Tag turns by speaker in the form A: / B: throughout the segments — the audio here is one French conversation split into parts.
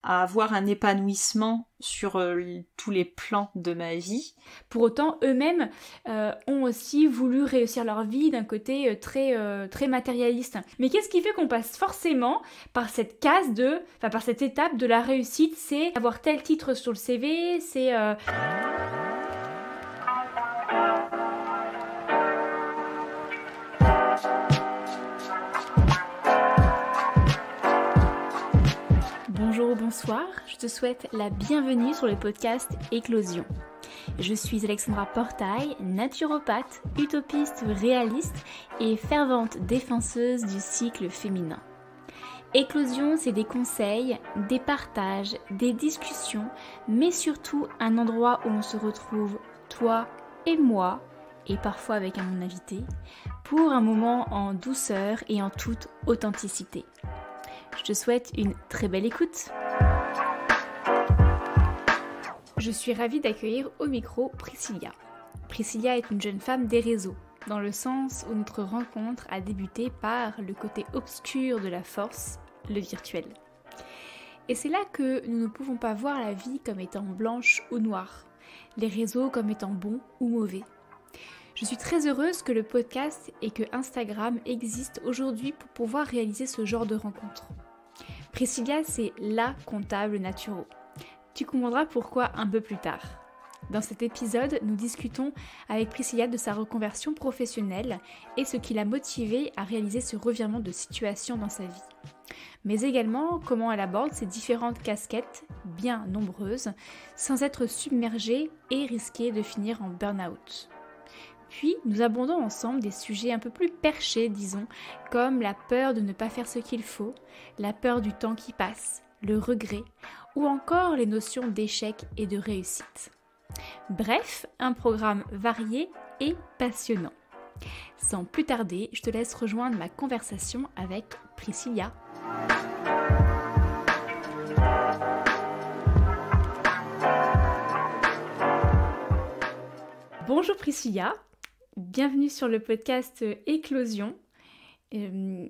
A: à avoir un épanouissement sur tous les plans de ma vie.
B: Pour autant, eux-mêmes ont aussi voulu réussir leur vie d'un côté très matérialiste. Mais qu'est-ce qui fait qu'on passe forcément par cette par cette étape de la réussite? C'est avoir tel titre sur le CV, c'est... Bonjour ou bonsoir, je te souhaite la bienvenue sur le podcast Éclosion. Je suis Alexandra Portail, naturopathe, utopiste réaliste et fervente défenseuse du cycle féminin. Éclosion, c'est des conseils, des partages, des discussions, mais surtout un endroit où on se retrouve, toi et moi, et parfois avec mon invité, pour un moment en douceur et en toute authenticité. Je te souhaite une très belle écoute. Je suis ravie d'accueillir au micro Priscilla. Priscilla est une jeune femme des réseaux, dans le sens où notre rencontre a débuté par le côté obscur de la force, le virtuel. Et c'est là que nous ne pouvons pas voir la vie comme étant blanche ou noire, les réseaux comme étant bons ou mauvais. Je suis très heureuse que le podcast et que Instagram existent aujourd'hui pour pouvoir réaliser ce genre de rencontres. Priscilla, c'est la comptable naturo. Tu comprendras pourquoi un peu plus tard. Dans cet épisode, nous discutons avec Priscilla de sa reconversion professionnelle et ce qui l'a motivée à réaliser ce revirement de situation dans sa vie. Mais également comment elle aborde ses différentes casquettes, bien nombreuses, sans être submergée et risquer de finir en burn-out. Puis, nous abordons ensemble des sujets un peu plus perchés, disons, comme la peur de ne pas faire ce qu'il faut, la peur du temps qui passe, le regret, ou encore les notions d'échec et de réussite. Bref, un programme varié et passionnant. Sans plus tarder, je te laisse rejoindre ma conversation avec Priscilla. Bonjour Priscilla. Bienvenue sur le podcast Éclosion.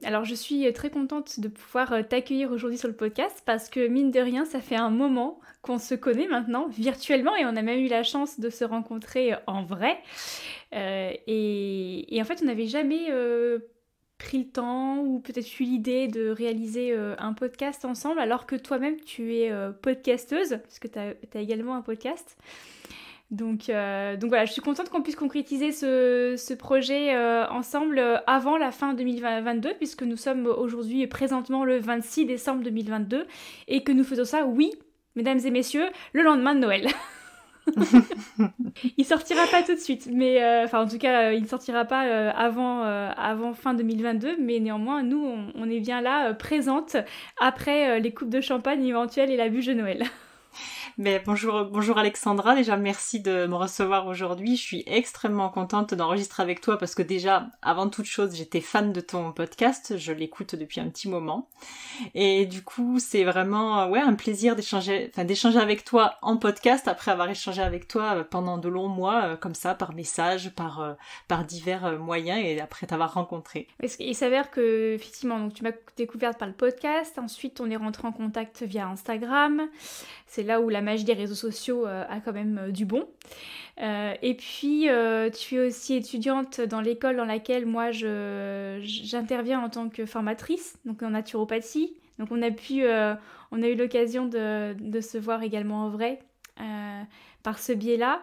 B: Alors je suis très contente de pouvoir t'accueillir aujourd'hui sur le podcast parce que mine de rien ça fait un moment qu'on se connaît maintenant virtuellement et on a même eu la chance de se rencontrer en vrai et en fait on n'avait jamais pris le temps ou peut-être eu l'idée de réaliser un podcast ensemble alors que toi-même tu es podcasteuse parce que tu as également un podcast. Donc voilà, je suis contente qu'on puisse concrétiser ce projet ensemble avant la fin 2022 puisque nous sommes aujourd'hui présentement le 26 décembre 2022 et que nous faisons ça, oui, mesdames et messieurs, le lendemain de Noël. Il sortira pas tout de suite, mais en tout cas, il ne sortira pas avant fin 2022, mais néanmoins, nous, on est bien là, présentes après les coupes de champagne éventuelles et la bûche de Noël.
A: Mais bonjour Alexandra, déjà merci de me recevoir aujourd'hui, je suis extrêmement contente d'enregistrer avec toi parce que déjà, avant toute chose, j'étais fan de ton podcast, je l'écoute depuis un petit moment et du coup c'est vraiment un plaisir d'échanger avec toi en podcast après avoir échangé avec toi pendant de longs mois comme ça, par message, par divers moyens et après t'avoir rencontré.
B: Il s'avère que effectivement, donc, tu m'as découverte par le podcast, ensuite on est rentré en contact via Instagram, c'est là où la magie des réseaux sociaux a quand même du bon. Et puis, tu es aussi étudiante dans l'école dans laquelle moi j'interviens en tant que formatrice, donc en naturopathie. Donc on a eu l'occasion de se voir également en vrai par ce biais-là.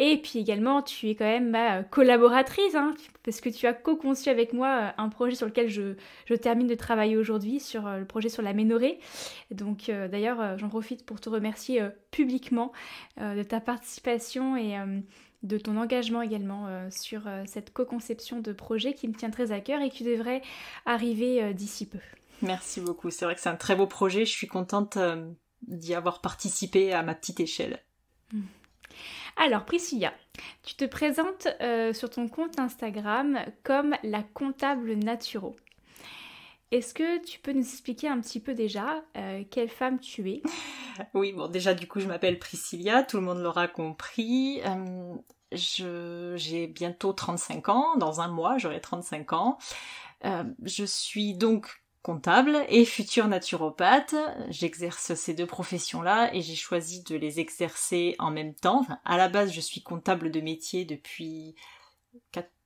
B: Et puis également, tu es quand même ma collaboratrice, parce que tu as co-conçu avec moi un projet sur lequel je termine de travailler aujourd'hui, sur le projet sur l'aménorrhée. Donc d'ailleurs, j'en profite pour te remercier publiquement de ta participation et de ton engagement également sur cette co-conception de projet qui me tient très à cœur et qui devrait arriver d'ici peu.
A: Merci beaucoup, c'est vrai que c'est un très beau projet, je suis contente d'y avoir participé à ma petite échelle.
B: Alors Priscilla, tu te présentes sur ton compte Instagram comme la comptable naturo. Est-ce que tu peux nous expliquer un petit peu déjà quelle femme tu es ?
A: Oui, bon déjà du coup je m'appelle Priscilla, tout le monde l'aura compris. J'ai bientôt 35 ans, dans un mois j'aurai 35 ans. Je suis donc comptable et future naturopathe. J'exerce ces deux professions-là et j'ai choisi de les exercer en même temps. Enfin, à la base, je suis comptable de métier depuis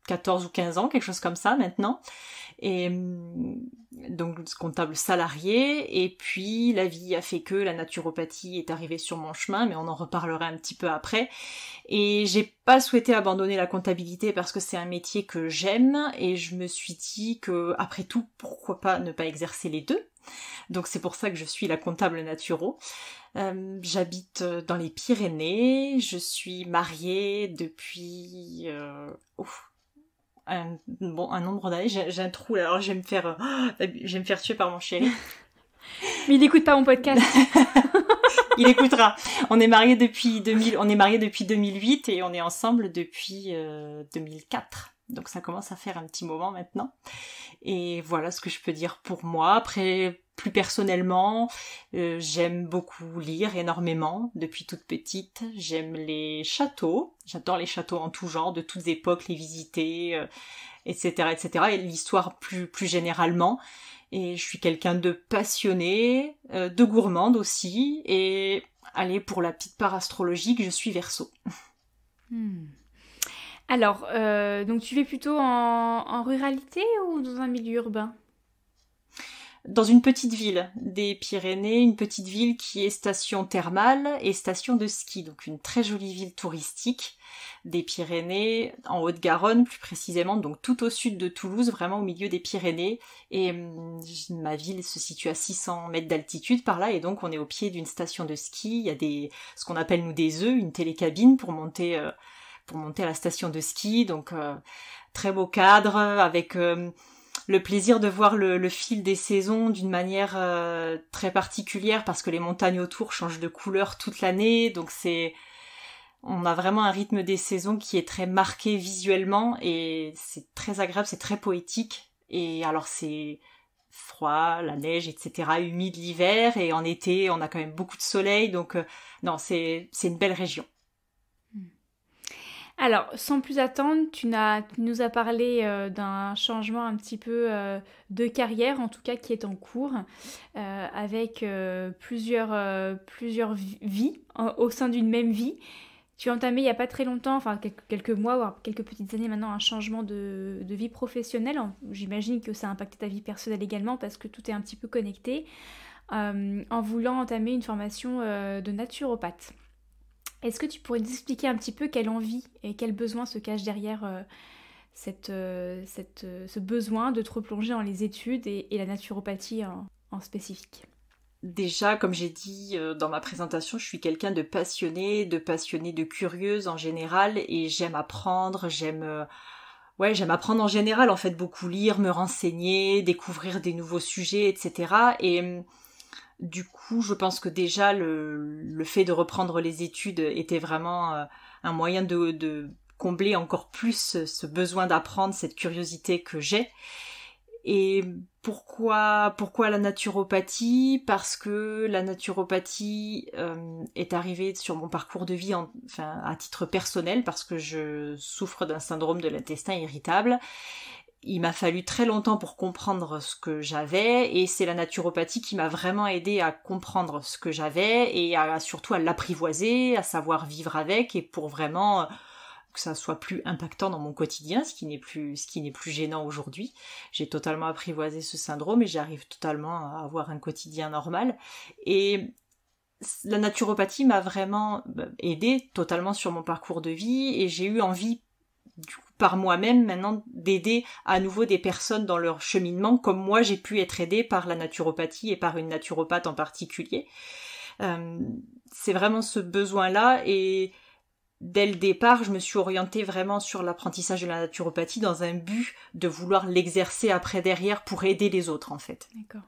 A: 14 ou 15 ans, quelque chose comme ça maintenant. Et donc comptable salarié, et puis la vie a fait que la naturopathie est arrivée sur mon chemin, mais on en reparlera un petit peu après. Et j'ai pas souhaité abandonner la comptabilité parce que c'est un métier que j'aime, et je me suis dit que, après tout, pourquoi pas ne pas exercer les deux. Donc c'est pour ça que je suis la comptable naturo. J'habite dans les Pyrénées, je suis mariée depuis... un nombre d'années, j'ai un trou là, alors je vais me faire tuer par mon chéri.
B: Mais il n'écoute pas mon podcast.
A: Il écoutera. On est mariés depuis 2008 et on est ensemble depuis 2004. Donc ça commence à faire un petit moment maintenant. Et voilà ce que je peux dire pour moi. Après, plus personnellement, j'aime beaucoup lire énormément depuis toute petite. J'aime les châteaux. J'adore les châteaux en tout genre, de toutes époques, les visiter, etc., etc. Et l'histoire plus généralement. Et je suis quelqu'un de passionné, de gourmande aussi. Et allez, pour la petite part astrologique, je suis Verseau.
B: Alors, donc tu vis plutôt en ruralité ou dans un milieu urbain ?
A: Dans une petite ville des Pyrénées, une petite ville qui est station thermale et station de ski, donc une très jolie ville touristique des Pyrénées, en Haute-Garonne plus précisément, donc tout au sud de Toulouse, vraiment au milieu des Pyrénées, et ma ville se situe à 600 mètres d'altitude par là, et donc on est au pied d'une station de ski. Il y a ce qu'on appelle nous des œufs, une télécabine pour monter à la station de ski, donc très beau cadre, avec le plaisir de voir le fil des saisons d'une manière très particulière, parce que les montagnes autour changent de couleur toute l'année, donc on a vraiment un rythme des saisons qui est très marqué visuellement, et c'est très agréable, c'est très poétique. Et alors c'est froid, la neige, etc., humide l'hiver, et en été on a quand même beaucoup de soleil, donc non, c'est une belle région.
B: Alors, sans plus attendre, tu nous as parlé d'un changement un petit peu de carrière, en tout cas qui est en cours, avec plusieurs vies au sein d'une même vie. Tu as entamé il n'y a pas très longtemps, enfin quelques mois, voire quelques petites années maintenant, un changement de vie professionnelle. J'imagine que ça a impacté ta vie personnelle également parce que tout est un petit peu connecté, en voulant entamer une formation de naturopathe. Est-ce que tu pourrais nous expliquer un petit peu quelle envie et quel besoin se cache derrière ce besoin de te replonger dans les études et la naturopathie en spécifique ?
A: Déjà, comme j'ai dit dans ma présentation, je suis quelqu'un de passionné, de curieuse en général, et j'aime apprendre, j'aime apprendre en général, en fait, beaucoup lire, me renseigner, découvrir des nouveaux sujets, etc. Et du coup, je pense que déjà, le fait de reprendre les études était vraiment un moyen de combler encore plus ce besoin d'apprendre, cette curiosité que j'ai. Et pourquoi la naturopathie ? Parce que la naturopathie est arrivée sur mon parcours de vie, à titre personnel, parce que je souffre d'un syndrome de l'intestin irritable. Il m'a fallu très longtemps pour comprendre ce que j'avais, et c'est la naturopathie qui m'a vraiment aidée à comprendre ce que j'avais et surtout à l'apprivoiser, à savoir vivre avec, et pour vraiment que ça soit plus impactant dans mon quotidien, ce qui n'est plus gênant aujourd'hui. J'ai totalement apprivoisé ce syndrome et j'arrive totalement à avoir un quotidien normal. Et la naturopathie m'a vraiment aidée totalement sur mon parcours de vie, et j'ai eu envie, du coup, par moi-même maintenant, d'aider à nouveau des personnes dans leur cheminement, comme moi j'ai pu être aidée par la naturopathie et par une naturopathe en particulier. C'est vraiment ce besoin-là, et dès le départ, je me suis orientée vraiment sur l'apprentissage de la naturopathie dans un but de vouloir l'exercer après derrière pour aider les autres, en fait.
B: D'accord.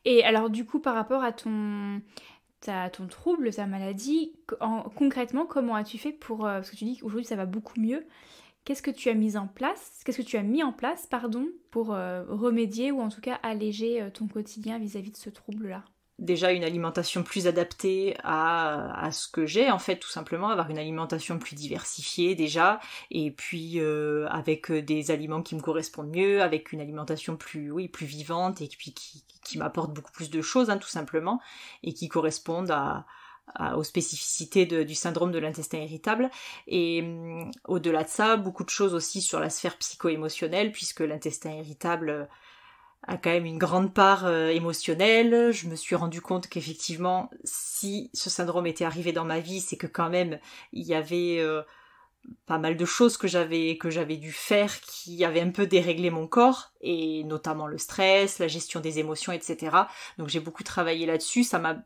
B: Et alors du coup, par rapport à ton trouble, ta maladie, concrètement, comment as-tu fait pour... parce que tu dis qu'aujourd'hui ça va beaucoup mieux. Qu'est-ce que tu as mis en place pour remédier ou en tout cas alléger ton quotidien vis-à-vis de ce trouble-là ?
A: Déjà une alimentation plus adaptée à ce que j'ai, en fait, tout simplement, avoir une alimentation plus diversifiée déjà, et puis avec des aliments qui me correspondent mieux, avec une alimentation plus vivante, et puis qui m'apportent beaucoup plus de choses, hein, tout simplement, et qui correspondent aux spécificités du syndrome de l'intestin irritable. Et au-delà de ça, beaucoup de choses aussi sur la sphère psycho-émotionnelle, puisque l'intestin irritable a quand même une grande part émotionnelle. Je me suis rendu compte qu'effectivement, si ce syndrome était arrivé dans ma vie, c'est que quand même, il y avait pas mal de choses que j'avais dû faire qui avaient un peu déréglé mon corps, et notamment le stress, la gestion des émotions, etc. Donc j'ai beaucoup travaillé là-dessus, ça m'a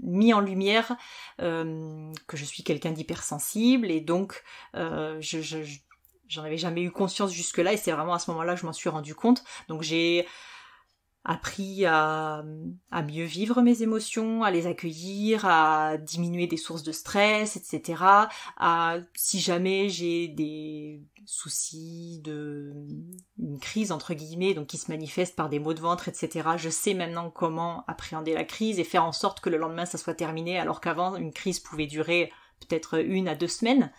A: mis en lumière que je suis quelqu'un d'hypersensible, et donc j'en avais jamais eu conscience jusque-là, et c'est vraiment à ce moment-là que je m'en suis rendu compte. Donc j'ai appris à mieux vivre mes émotions, à les accueillir, à diminuer des sources de stress, etc. Si jamais j'ai des soucis une crise entre guillemets, donc qui se manifeste par des maux de ventre, etc. Je sais maintenant comment appréhender la crise et faire en sorte que le lendemain ça soit terminé, alors qu'avant une crise pouvait durer peut-être 1 à 2 semaines.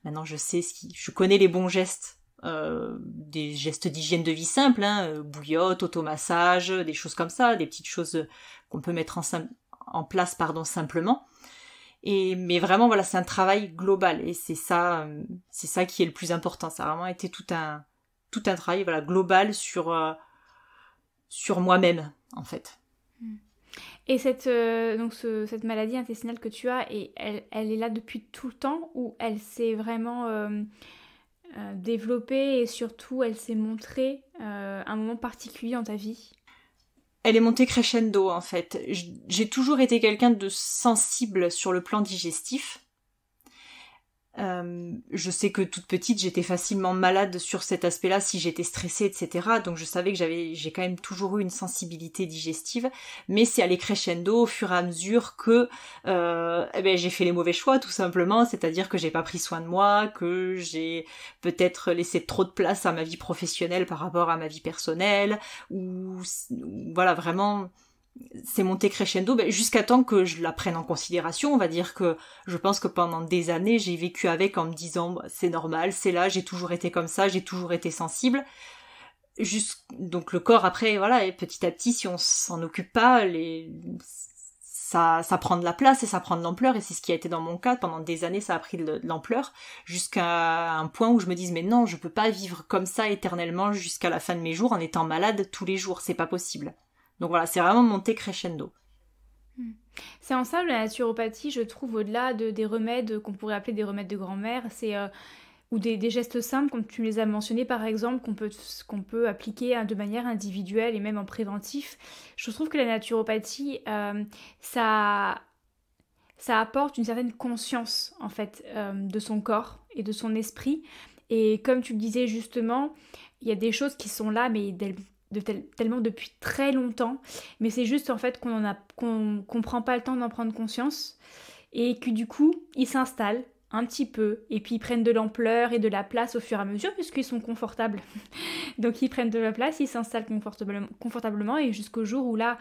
A: Maintenant je connais les bons gestes. Des gestes d'hygiène de vie simples, hein, bouillotte, automassage, des choses comme ça, des petites choses qu'on peut mettre en place simplement. Mais vraiment, voilà, c'est un travail global, et c'est ça qui est le plus important. Ça a vraiment été tout un travail, voilà, global sur moi-même, en fait.
B: Et cette maladie intestinale que tu as, elle est là depuis tout le temps, ou elle s'est vraiment développée, et surtout elle s'est montrée à un moment particulier dans ta vie?
A: Elle est montée crescendo, en fait. J'ai toujours été quelqu'un de sensible sur le plan digestif. Je sais que toute petite, j'étais facilement malade sur cet aspect-là si j'étais stressée, etc. Donc je savais que j'ai quand même toujours eu une sensibilité digestive, mais c'est allé crescendo au fur et à mesure que j'ai fait les mauvais choix, tout simplement. C'est-à-dire que j'ai pas pris soin de moi, que j'ai peut-être laissé trop de place à ma vie professionnelle par rapport à ma vie personnelle, ou voilà, vraiment... C'est monté crescendo jusqu'à temps que je la prenne en considération. On va dire que je pense que pendant des années, j'ai vécu avec en me disant c'est normal, c'est là, j'ai toujours été comme ça, j'ai toujours été sensible. Donc le corps après, voilà, et petit à petit, si on s'en occupe pas, ça prend de la place et ça prend de l'ampleur, et c'est ce qui a été dans mon cas. Pendant des années, ça a pris de l'ampleur, jusqu'à un point où je me dis mais non, je peux pas vivre comme ça éternellement jusqu'à la fin de mes jours en étant malade tous les jours, c'est pas possible. Donc voilà, c'est vraiment monté crescendo.
B: C'est en ça la naturopathie, je trouve, au-delà des remèdes qu'on pourrait appeler des remèdes de grand-mère, ou des gestes simples, comme tu les as mentionnés par exemple, qu'on peut appliquer de manière individuelle et même en préventif. Je trouve que la naturopathie, ça apporte une certaine conscience en fait de son corps et de son esprit. Et comme tu le disais justement, il y a des choses qui sont là, mais tellement depuis très longtemps, mais c'est juste en fait qu'on prend pas le temps d'en prendre conscience, et que du coup ils s'installent un petit peu, et puis ils prennent de l'ampleur et de la place au fur et à mesure, puisqu'ils sont confortables. Donc ils prennent de la place, ils s'installent confortablement, et jusqu'au jour où là,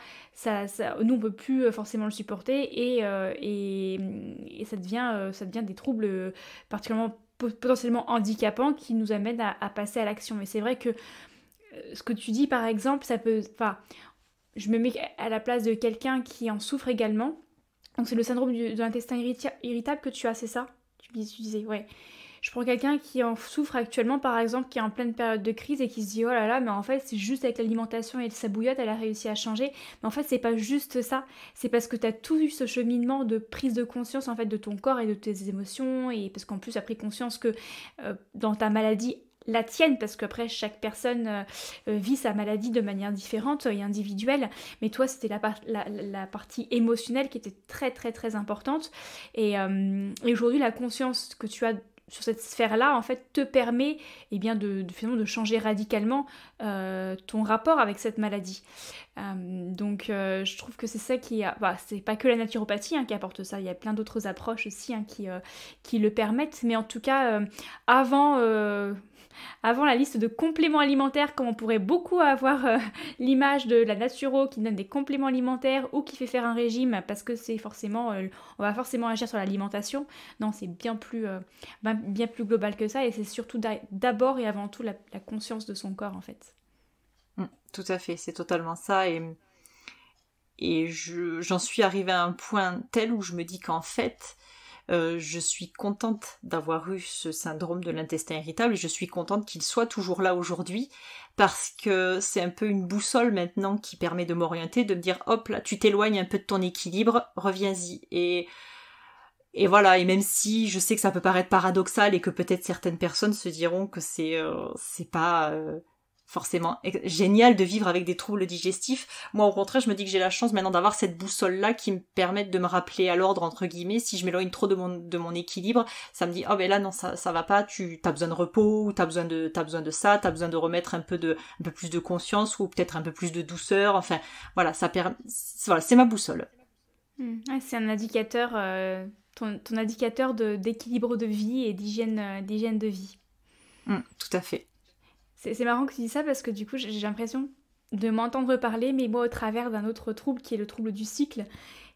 B: nous on peut plus forcément le supporter, et ça devient des troubles particulièrement potentiellement handicapants qui nous amènent à passer à l'action. Mais c'est vrai que ce que tu dis par exemple, je me mets à la place de quelqu'un qui en souffre également. Donc c'est le syndrome de l'intestin irritable que tu as, c'est ça? Tu disais, ouais. Je prends quelqu'un qui en souffre actuellement, par exemple, qui est en pleine période de crise et qui se dit oh là là, mais en fait c'est juste avec l'alimentation et sa bouillotte elle a réussi à changer. Mais en fait c'est pas juste ça, c'est parce que tu as tout eu ce cheminement de prise de conscience en fait de ton corps et de tes émotions, et parce qu'en plus tu as pris conscience que dans ta maladie, la tienne, parce qu'après chaque personne vit sa maladie de manière différente et individuelle, mais toi c'était la partie émotionnelle qui était très très très importante, et aujourd'hui la conscience que tu as sur cette sphère-là, en fait, te permet finalement de changer radicalement ton rapport avec cette maladie. Donc, je trouve que c'est ça c'est pas que la naturopathie qui apporte ça, il y a plein d'autres approches aussi qui le permettent, mais en tout cas, avant la liste de compléments alimentaires, comme on pourrait beaucoup avoir l'image de la naturo qui donne des compléments alimentaires ou qui fait faire un régime parce que c'est forcément, on va forcément agir sur l'alimentation. Non, c'est bien plus global que ça, et c'est surtout d'abord et avant tout la conscience de son corps en fait.
A: Tout à fait, c'est totalement ça, et j'en suis arrivée à un point tel où je me dis qu'en fait, je suis contente d'avoir eu ce syndrome de l'intestin irritable et je suis contente qu'il soit toujours là aujourd'hui parce que c'est un peu une boussole maintenant qui permet de m'orienter, de me dire hop là, tu t'éloignes un peu de ton équilibre, reviens-y. Et voilà, et même si je sais que ça peut paraître paradoxal et que peut-être certaines personnes se diront que c'est pas forcément génial de vivre avec des troubles digestifs, moi au contraire je me dis que j'ai la chance maintenant d'avoir cette boussole-là qui me permette de me rappeler à l'ordre entre guillemets. Si je m'éloigne trop de mon équilibre, ça me dit oh ben là non ça va pas, t'as besoin de repos, ou t'as besoin de ça, t'as besoin de remettre un peu plus de conscience ou peut-être un peu plus de douceur, enfin voilà, voilà, c'est ma boussole.
B: Ouais, c'est un indicateur, ton indicateur d'équilibre de vie et d'hygiène de vie.
A: Tout à fait.
B: C'est marrant que tu dis ça parce que du coup j'ai l'impression de m'entendre parler, mais moi au travers d'un autre trouble qui est le trouble du cycle.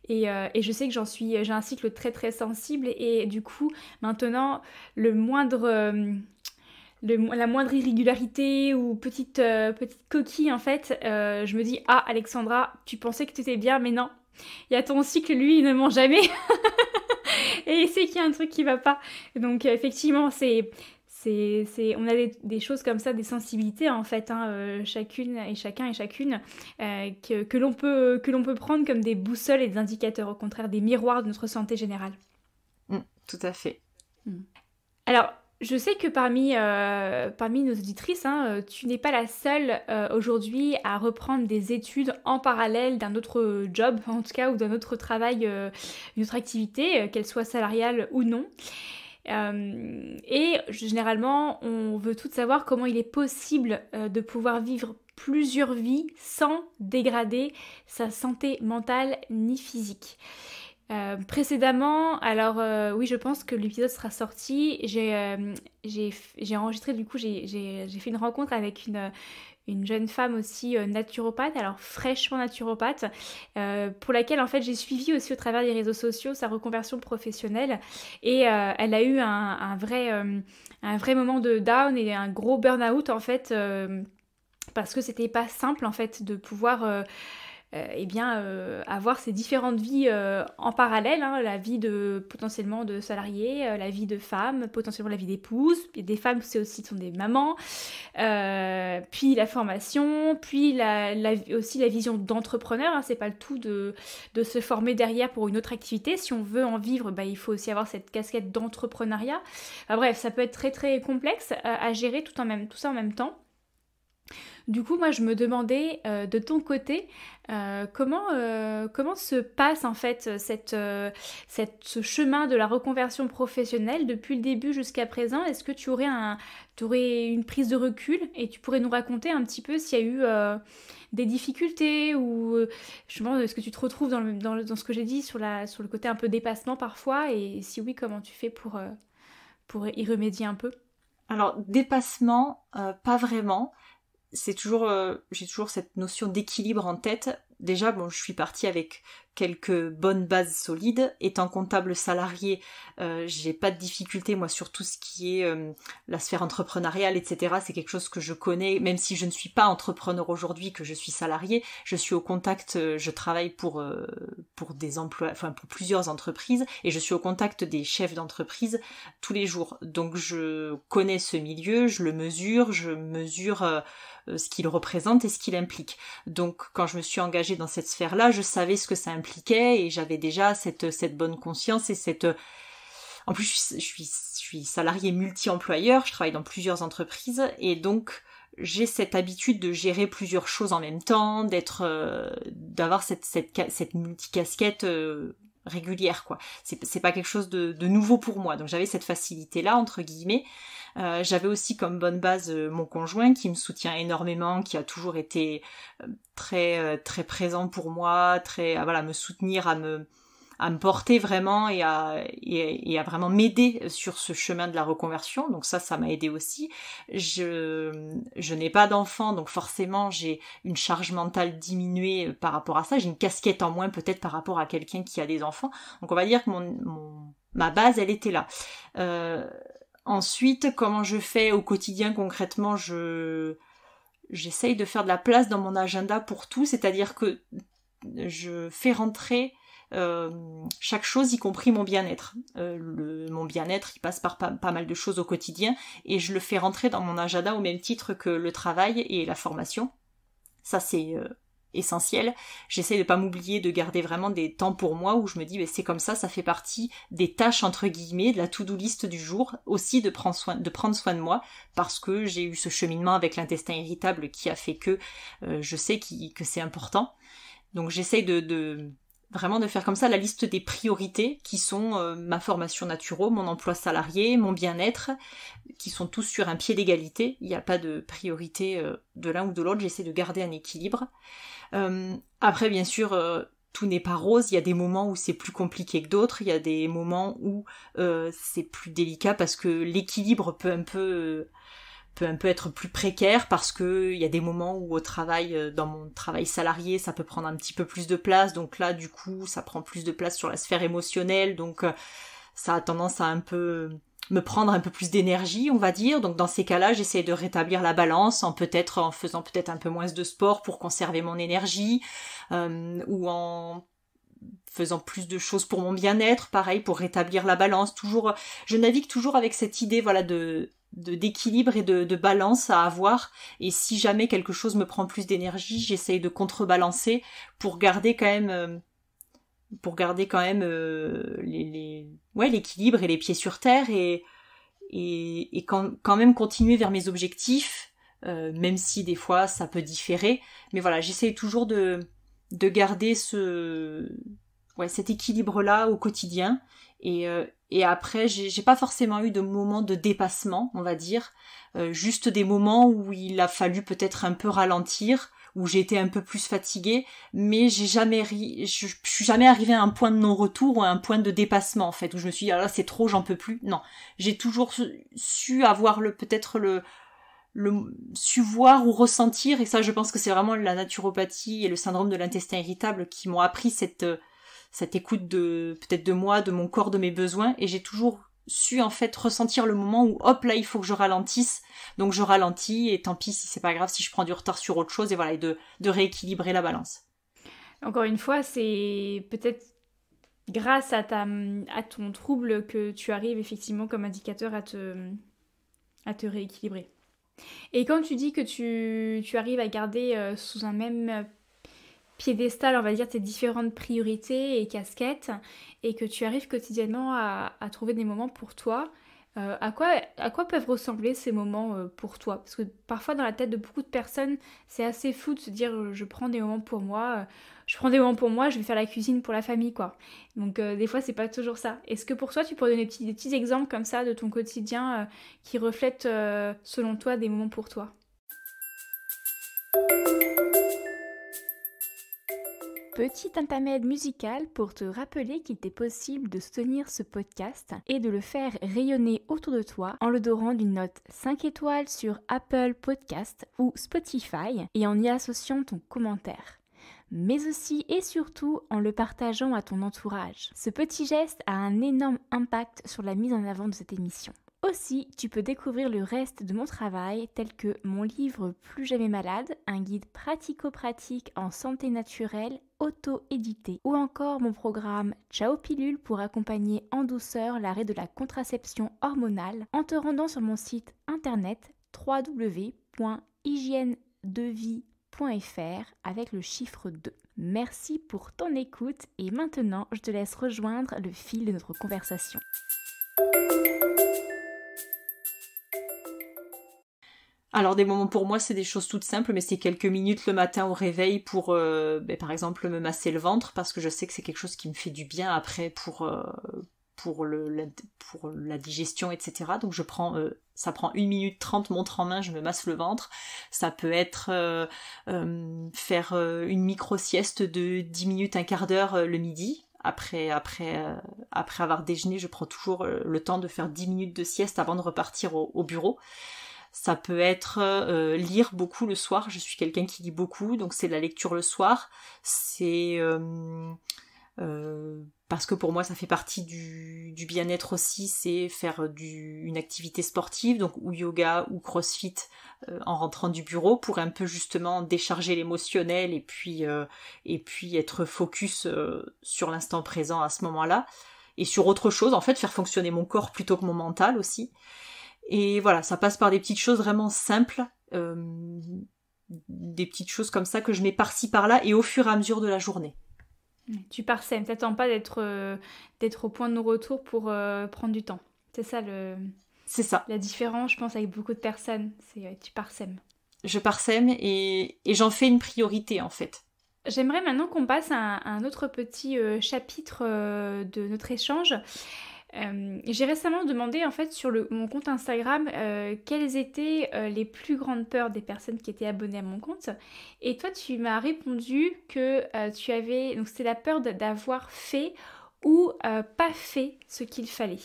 B: Et je sais que j'ai un cycle très très sensible et du coup maintenant la moindre irrégularité ou petite coquille en fait, je me dis ah Alexandra, tu pensais que tu étais bien mais non, il y a ton cycle, lui il ne ment jamais et c'est qu'il y a un truc qui va pas. Donc effectivement on a des choses comme ça, des sensibilités en fait, chacune et chacune, que l'on peut prendre comme des boussoles et des indicateurs, au contraire des miroirs de notre santé générale.
A: Tout à fait.
B: Alors, je sais que parmi nos auditrices, tu n'es pas la seule aujourd'hui à reprendre des études en parallèle d'un autre job, en tout cas, ou d'un autre travail, une autre activité, qu'elle soit salariale ou non. Et généralement, on veut toutes savoir comment il est possible de pouvoir vivre plusieurs vies sans dégrader sa santé mentale ni physique. Précédemment, alors oui, je pense que l'épisode sera sorti. J'ai enregistré, du coup, j'ai fait une rencontre avec une jeune femme aussi naturopathe, alors fraîchement naturopathe, pour laquelle en fait j'ai suivi aussi au travers des réseaux sociaux sa reconversion professionnelle et elle a eu un vrai moment de down et un gros burn-out en fait parce que c'était pas simple en fait de pouvoir avoir ces différentes vies en parallèle, la vie potentiellement de salarié, la vie de femme, potentiellement la vie d'épouse, et des femmes sont des mamans, puis la formation, puis aussi la vision d'entrepreneur, c'est pas le tout de se former derrière pour une autre activité, si on veut en vivre, il faut aussi avoir cette casquette d'entrepreneuriat. Bref, ça peut être très très complexe à gérer tout ça en même temps. Du coup, moi, je me demandais, de ton côté, comment se passe en fait ce chemin de la reconversion professionnelle depuis le début jusqu'à présent. Est-ce que tu aurais une prise de recul et tu pourrais nous raconter un petit peu s'il y a eu des difficultés ou justement, est-ce que tu te retrouves dans ce que j'ai dit sur le côté un peu dépassement parfois et si oui, comment tu fais pour y remédier un peu?
A: Alors, dépassement, pas vraiment. J'ai toujours cette notion d'équilibre en tête. Déjà, je suis partie avec quelques bonnes bases solides. Étant comptable salarié, j'ai pas de difficulté, moi, sur tout ce qui est la sphère entrepreneuriale, etc. C'est quelque chose que je connais, même si je ne suis pas entrepreneur aujourd'hui, que je suis salarié. Je suis au contact, je travaille pour des emplois, enfin pour plusieurs entreprises, et je suis au contact des chefs d'entreprise tous les jours. Donc je connais ce milieu, je mesure ce qu'il représente et ce qu'il implique. Donc quand je me suis engagée dans cette sphère-là, je savais ce que ça impliquait et j'avais déjà cette bonne conscience et cette... En plus, je suis salariée multi-employeur, je travaille dans plusieurs entreprises et donc j'ai cette habitude de gérer plusieurs choses en même temps, d'avoir cette multicasquette régulière, quoi. C'est pas quelque chose de nouveau pour moi. Donc j'avais cette facilité-là, entre guillemets. J'avais aussi comme bonne base mon conjoint qui me soutient énormément, qui a toujours été très très présent pour moi, à me soutenir, à me porter vraiment et à vraiment m'aider sur ce chemin de la reconversion. Donc ça m'a aidé aussi. Je n'ai pas d'enfant, donc forcément j'ai une charge mentale diminuée par rapport à ça. J'ai une casquette en moins peut-être par rapport à quelqu'un qui a des enfants. Donc on va dire que ma base, elle était là. Ensuite, comment je fais au quotidien concrètement, j'essaye de faire de la place dans mon agenda pour tout, c'est-à-dire que je fais rentrer chaque chose, y compris mon bien-être. Mon bien-être, il passe par pas mal de choses au quotidien, et je le fais rentrer dans mon agenda au même titre que le travail et la formation. Ça, c'est essentiel. J'essaie de pas m'oublier, de garder vraiment des temps pour moi où je me dis c'est comme ça fait partie des tâches entre guillemets, de la to-do list du jour, aussi de prendre soin de moi, parce que j'ai eu ce cheminement avec l'intestin irritable qui a fait que je sais que c'est important. Donc j'essaie vraiment de faire comme ça la liste des priorités qui sont ma formation naturo, mon emploi salarié, mon bien-être, qui sont tous sur un pied d'égalité. Il n'y a pas de priorité de l'un ou de l'autre, j'essaie de garder un équilibre. Après, bien sûr, tout n'est pas rose, il y a des moments où c'est plus compliqué que d'autres, il y a des moments où c'est plus délicat parce que l'équilibre peut un peu être plus précaire, parce que il y a des moments où au travail, dans mon travail salarié, ça peut prendre un petit peu plus de place, donc là du coup ça prend plus de place sur la sphère émotionnelle, donc ça a tendance à un peu me prendre un peu plus d'énergie, on va dire. Donc dans ces cas-là, j'essaie de rétablir la balance en faisant peut-être un peu moins de sport pour conserver mon énergie, ou en faisant plus de choses pour mon bien-être, pareil, pour rétablir la balance. Toujours, je navigue toujours avec cette idée, voilà, d'équilibre et de balance à avoir, et si jamais quelque chose me prend plus d'énergie, j'essaye de contrebalancer pour garder quand même l'équilibre et les pieds sur terre, et quand même continuer vers mes objectifs, même si des fois ça peut différer, mais voilà, j'essaye toujours de garder cet équilibre-là au quotidien. Et après, j'ai pas forcément eu de moments de dépassement, on va dire, juste des moments où il a fallu peut-être un peu ralentir, où j'ai été un peu plus fatiguée, mais je suis jamais arrivée à un point de non-retour ou à un point de dépassement, en fait, où je me suis dit, ah là, c'est trop, j'en peux plus. Non. J'ai toujours su avoir su voir ou ressentir, et ça, je pense que c'est vraiment la naturopathie et le syndrome de l'intestin irritable qui m'ont appris cette écoute peut-être de moi, de mon corps, de mes besoins, et j'ai toujours su en fait ressentir le moment où hop là il faut que je ralentisse, donc je ralentis, et tant pis si c'est pas grave si je prends du retard sur autre chose, et voilà, et de rééquilibrer la balance.
B: Encore une fois, c'est peut-être grâce à ton trouble que tu arrives effectivement comme indicateur à te rééquilibrer. Et quand tu dis que tu arrives à garder sous un même piédestal, on va dire, tes différentes priorités et casquettes, et que tu arrives quotidiennement à trouver des moments pour toi, à quoi peuvent ressembler ces moments pour toi? Parce que parfois dans la tête de beaucoup de personnes, c'est assez flou de se dire je prends des moments pour moi, je vais faire la cuisine pour la famille, quoi. Donc des fois c'est pas toujours ça. Est-ce que pour toi tu pourrais donner des petits exemples comme ça de ton quotidien qui reflètent selon toi des moments pour toi? Petit intermède musical pour te rappeler qu'il t'est possible de soutenir ce podcast et de le faire rayonner autour de toi en le dorant d'une note 5 étoiles sur Apple Podcast ou Spotify et en y associant ton commentaire. Mais aussi et surtout en le partageant à ton entourage. Ce petit geste a un énorme impact sur la mise en avant de cette émission. Aussi, tu peux découvrir le reste de mon travail, tel que mon livre Plus jamais malade, un guide pratico-pratique en santé naturelle, auto-édité, ou encore mon programme Ciao Pilule pour accompagner en douceur l'arrêt de la contraception hormonale en te rendant sur mon site internet www.hygienedevie.fr avec le chiffre 2. Merci pour ton écoute et maintenant je te laisse rejoindre le fil de notre conversation.
A: Alors des moments pour moi, c'est des choses toutes simples, mais c'est quelques minutes le matin au réveil pour, par exemple, me masser le ventre, parce que je sais que c'est quelque chose qui me fait du bien après pour la digestion, etc. Donc ça prend 1 minute 30, montre en main, je me masse le ventre. Ça peut être faire une micro-sieste de 10 minutes, un quart d'heure le midi. Après avoir déjeuné, je prends toujours le temps de faire 10 minutes de sieste avant de repartir au bureau. Ça peut être lire beaucoup le soir, je suis quelqu'un qui lit beaucoup, donc c'est la lecture le soir. C'est parce que pour moi ça fait partie du bien-être aussi, c'est faire une activité sportive, donc ou yoga ou crossfit en rentrant du bureau pour un peu justement décharger l'émotionnel et puis être focus sur l'instant présent à ce moment-là et sur autre chose, en fait faire fonctionner mon corps plutôt que mon mental aussi. Et voilà, ça passe par des petites choses vraiment simples, des petites choses comme ça que je mets par-ci par-là et au fur et à mesure de la journée.
B: Tu parsèmes, t'attends pas d'être au point de non-retour pour prendre du temps. C'est ça
A: C'est ça.
B: La différence, je pense, avec beaucoup de personnes, c'est tu parsèmes.
A: Je parsème et j'en fais une priorité en fait.
B: J'aimerais maintenant qu'on passe à un autre petit chapitre de notre échange. J'ai récemment demandé en fait sur mon compte Instagram quelles étaient les plus grandes peurs des personnes qui étaient abonnées à mon compte. Et toi, tu m'as répondu que tu avais... Donc c'était la peur d'avoir fait ou pas fait ce qu'il fallait.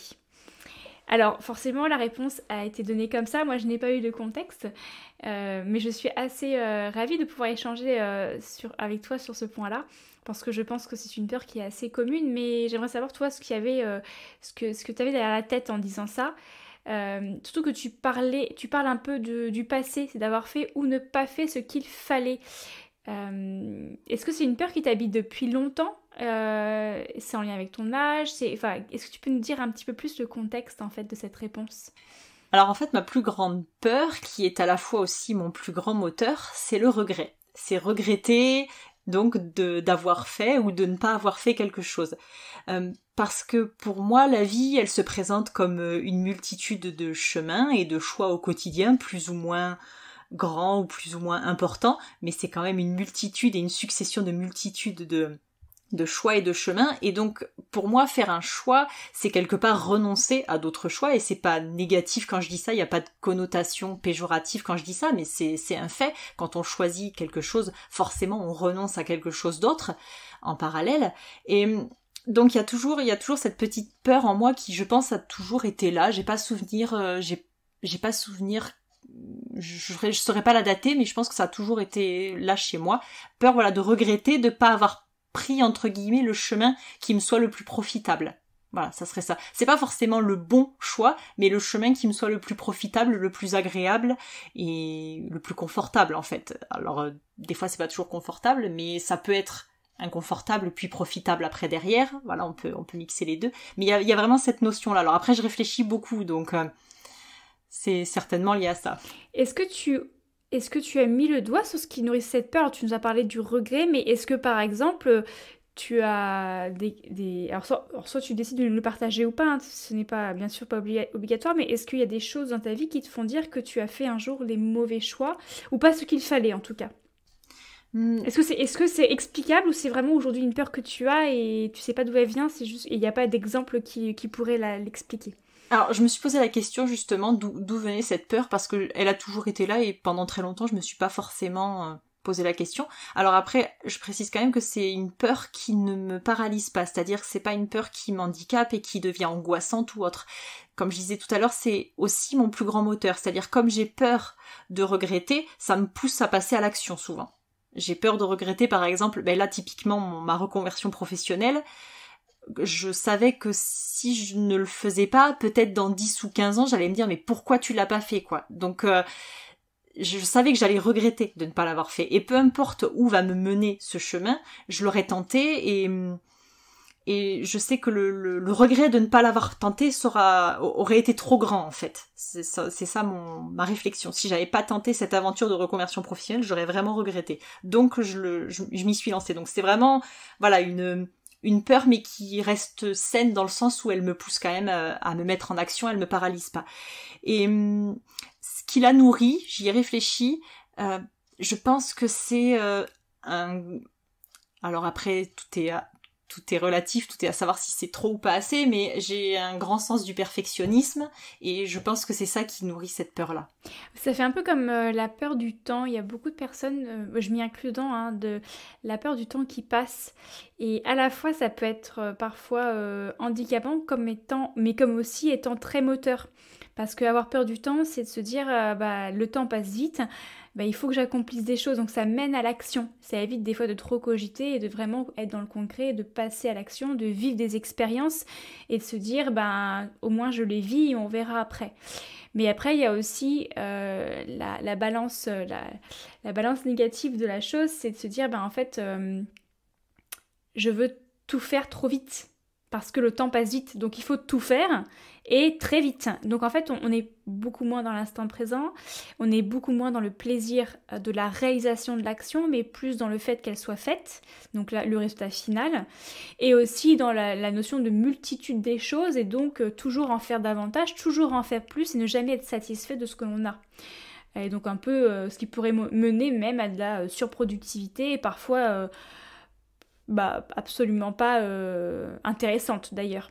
B: Alors forcément, la réponse a été donnée comme ça. Moi, je n'ai pas eu de contexte. Mais je suis assez ravie de pouvoir échanger avec toi sur ce point-là. Parce que je pense que c'est une peur qui est assez commune, mais j'aimerais savoir, toi, ce que tu avais derrière la tête en disant ça. Surtout que tu parles un peu du passé, c'est d'avoir fait ou ne pas fait ce qu'il fallait. Est-ce que c'est une peur qui t'habite depuis longtemps ? C'est en lien avec ton âge ? Est-ce que tu peux nous dire un petit peu plus le contexte, en fait, de cette réponse ?
A: Alors en fait, ma plus grande peur, qui est à la fois aussi mon plus grand moteur, c'est le regret. C'est regretter donc d'avoir fait ou de ne pas avoir fait quelque chose. Parce que pour moi, la vie, elle se présente comme une multitude de chemins et de choix au quotidien, plus ou moins grands ou plus ou moins importants, mais c'est quand même une multitude et une succession de multitudes de choix et de chemins, et donc pour moi faire un choix c'est quelque part renoncer à d'autres choix, et c'est pas négatif quand je dis ça, il n'y a pas de connotation péjorative quand je dis ça, mais c'est un fait. Quand on choisit quelque chose, forcément on renonce à quelque chose d'autre en parallèle, et donc il y a toujours cette petite peur en moi qui, je pense, a toujours été là. J'ai pas souvenir, je saurais pas la dater, mais je pense que ça a toujours été là chez moi. Peur, voilà, de regretter de pas avoir pris entre guillemets le chemin qui me soit le plus profitable. Voilà, ça serait ça. C'est pas forcément le bon choix, mais le chemin qui me soit le plus profitable, le plus agréable et le plus confortable en fait. Alors des fois c'est pas toujours confortable, mais ça peut être inconfortable puis profitable après derrière. Voilà, on peut mixer les deux. Mais il y a vraiment cette notion là. Alors après je réfléchis beaucoup, donc c'est certainement lié à ça.
B: Est-ce que tu as mis le doigt sur ce qui nourrit cette peur ? Alors, tu nous as parlé du regret, mais est-ce que par exemple, tu as Alors, soit tu décides de le partager ou pas, hein, ce n'est pas, bien sûr, pas obligatoire, mais est-ce qu'il y a des choses dans ta vie qui te font dire que tu as fait un jour les mauvais choix, ou pas ce qu'il fallait en tout cas ? Est-ce que c'est explicable, ou c'est vraiment aujourd'hui une peur que tu as et tu sais pas d'où elle vient, c'est juste, il n'y a pas d'exemple qui pourrait l'expliquer ?
A: Alors, je me suis posé la question justement d'où venait cette peur, parce que elle a toujours été là et pendant très longtemps, je me suis pas forcément posé la question. Alors après, je précise quand même que c'est une peur qui ne me paralyse pas, c'est-à-dire que c'est pas une peur qui m'handicape et qui devient angoissante ou autre. Comme je disais tout à l'heure, c'est aussi mon plus grand moteur, c'est-à-dire comme j'ai peur de regretter, ça me pousse à passer à l'action souvent. J'ai peur de regretter, par exemple, là typiquement ma reconversion professionnelle. Je savais que si je ne le faisais pas, peut-être dans 10 ou 15 ans, j'allais me dire mais pourquoi tu l'as pas fait, quoi. Donc je savais que j'allais regretter de ne pas l'avoir fait. Et peu importe où va me mener ce chemin, je l'aurais tenté et je sais que le regret de ne pas l'avoir tenté aurait été trop grand en fait. C'est ça ma réflexion. Si j'avais pas tenté cette aventure de reconversion professionnelle, j'aurais vraiment regretté. Donc je m'y suis lancée. Donc c'est vraiment voilà une peur, mais qui reste saine dans le sens où elle me pousse quand même à me mettre en action, elle me paralyse pas. Et ce qui la nourrit, j'y ai réfléchi, je pense que c'est alors après, tout est relatif, tout est à savoir si c'est trop ou pas assez, mais j'ai un grand sens du perfectionnisme et je pense que c'est ça qui nourrit cette peur-là.
B: Ça fait un peu comme la peur du temps. Il y a beaucoup de personnes, je m'y inclus dedans, hein, de la peur du temps qui passe. Et à la fois, ça peut être parfois handicapant, mais comme aussi étant très moteur. Parce qu'avoir peur du temps, c'est de se dire, le temps passe vite, il faut que j'accomplisse des choses. Donc ça mène à l'action. Ça évite des fois de trop cogiter et de vraiment être dans le concret, de passer à l'action, de vivre des expériences et de se dire, au moins je les vis et on verra après. Mais après, il y a aussi la balance, la balance négative de la chose, c'est de se dire, en fait, je veux tout faire trop vite. Parce que le temps passe vite, donc il faut tout faire et très vite. Donc en fait, on est beaucoup moins dans l'instant présent, on est beaucoup moins dans le plaisir de la réalisation de l'action, mais plus dans le fait qu'elle soit faite, donc là, le résultat final, et aussi dans la notion de multitude des choses, et donc toujours en faire davantage, toujours en faire plus, et ne jamais être satisfait de ce que l'on a. Et donc un peu ce qui pourrait mener même à de la surproductivité, et parfois... absolument pas intéressante d'ailleurs.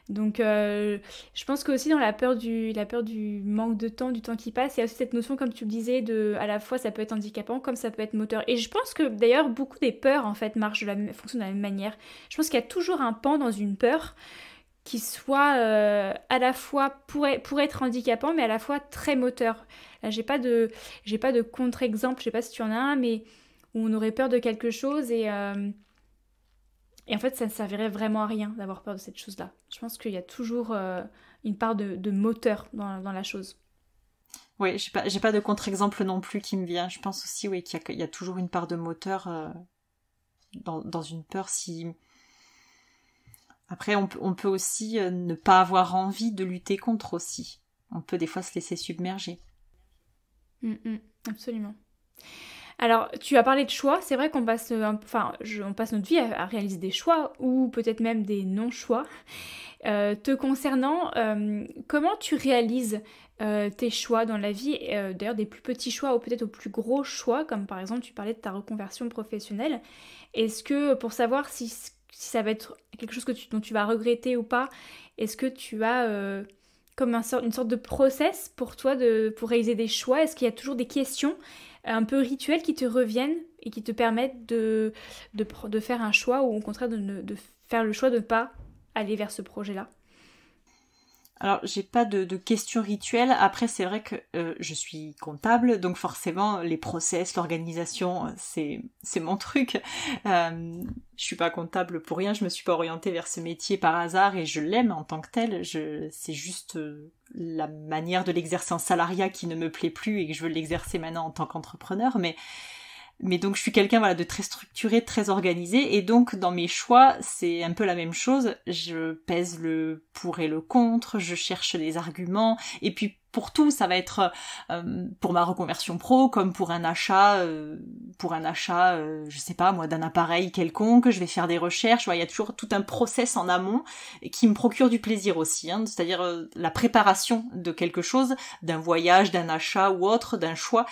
B: Donc je pense qu'aussi dans la peur du manque de temps, du temps qui passe, il y a aussi cette notion, comme tu le disais, à la fois ça peut être handicapant comme ça peut être moteur. Et je pense que d'ailleurs beaucoup des peurs en fait fonctionnent de la même manière. Je pense qu'il y a toujours un pan dans une peur qui soit à la fois pour être handicapant mais à la fois très moteur. Là j'ai pas de contre-exemple, je sais pas si tu en as un, mais où on aurait peur de quelque chose et en fait, ça ne servirait vraiment à rien d'avoir peur de cette chose-là. Je pense qu'il y a toujours une part de moteur dans la chose.
A: Oui, j'ai pas de contre-exemple non plus qui me vient. Je pense aussi qu'il y a toujours une part de moteur dans une peur. Après, on peut aussi ne pas avoir envie de lutter contre aussi. On peut des fois se laisser submerger.
B: Absolument. Alors, tu as parlé de choix, c'est vrai qu'on passe, on passe notre vie à réaliser des choix ou peut-être même des non-choix. Te concernant, comment tu réalises tes choix dans la vie, d'ailleurs des plus petits choix ou peut-être aux plus gros choix, comme par exemple tu parlais de ta reconversion professionnelle. Est-ce que pour savoir si ça va être quelque chose dont tu vas regretter ou pas, est-ce que tu as comme une sorte de process pour toi pour réaliser des choix? Est-ce qu'il y a toujours des questions un peu rituels qui te reviennent et qui te permettent de faire un choix ou au contraire de faire le choix de ne pas aller vers ce projet-là?
A: Alors, j'ai pas de questions rituelles. Après, c'est vrai que je suis comptable, donc forcément, les process, l'organisation, c'est mon truc. Je suis pas comptable pour rien, je me suis pas orientée vers ce métier par hasard et je l'aime en tant que tel. C'est juste la manière de l'exercer en salariat qui ne me plaît plus et que je veux l'exercer maintenant en tant qu'entrepreneur, mais donc je suis quelqu'un de très structuré, très organisé, et donc dans mes choix c'est un peu la même chose. Je pèse le pour et le contre, je cherche les arguments, et puis pour tout ça va être pour ma reconversion pro comme pour un achat, je sais pas moi, d'un appareil quelconque, je vais faire des recherches. Il y a toujours tout un process en amont qui me procure du plaisir aussi, c'est-à-dire la préparation de quelque chose, d'un voyage, d'un achat ou autre, d'un choix.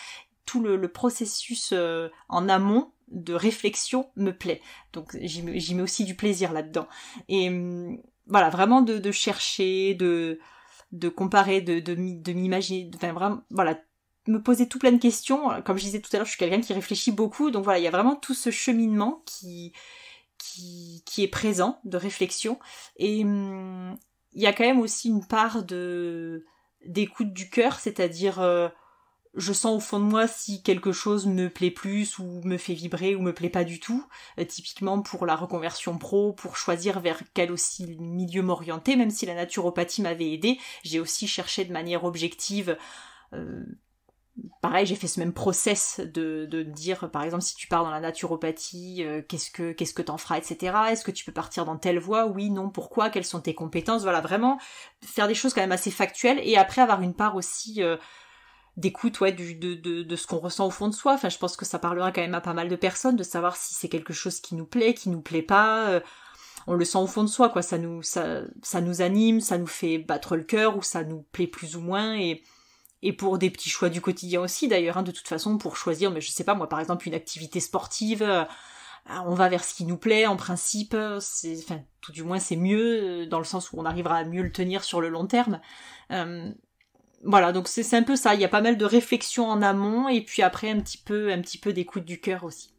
A: Tout le processus en amont de réflexion me plaît. Donc j'y mets aussi du plaisir là-dedans. Et voilà, vraiment de chercher, de comparer, de m'imaginer, enfin vraiment, voilà, me poser tout plein de questions. Comme je disais tout à l'heure, je suis quelqu'un qui réfléchit beaucoup, donc voilà, il y a vraiment tout ce cheminement qui est présent, de réflexion. Et il y a quand même aussi une part d'écoute du cœur, c'est-à-dire je sens au fond de moi si quelque chose me plaît plus ou me fait vibrer ou me plaît pas du tout. Typiquement pour la reconversion pro, pour choisir vers quel aussi milieu m'orienter, même si la naturopathie m'avait aidée, j'ai aussi cherché de manière objective. Pareil, j'ai fait ce même process de dire, par exemple, si tu pars dans la naturopathie, qu'est-ce que t'en feras, etc. Est-ce que tu peux partir dans telle voie? Oui, non, pourquoi? Quelles sont tes compétences? Voilà, vraiment faire des choses quand même assez factuelles et après avoir une part aussi d'écoute de ce qu'on ressent au fond de soi. Enfin, je pense que ça parlera quand même à pas mal de personnes de savoir si c'est quelque chose qui nous plaît pas. On le sent au fond de soi, quoi. Ça nous anime, ça nous fait battre le cœur ou ça nous plaît plus ou moins et pour des petits choix du quotidien aussi d'ailleurs, de toute façon pour choisir, mais je sais pas moi par exemple une activité sportive, on va vers ce qui nous plaît en principe, tout du moins c'est mieux dans le sens où on arrivera à mieux le tenir sur le long terme. Voilà, donc c'est un peu ça, il y a pas mal de réflexion en amont et puis après un petit peu d'écoute du cœur aussi.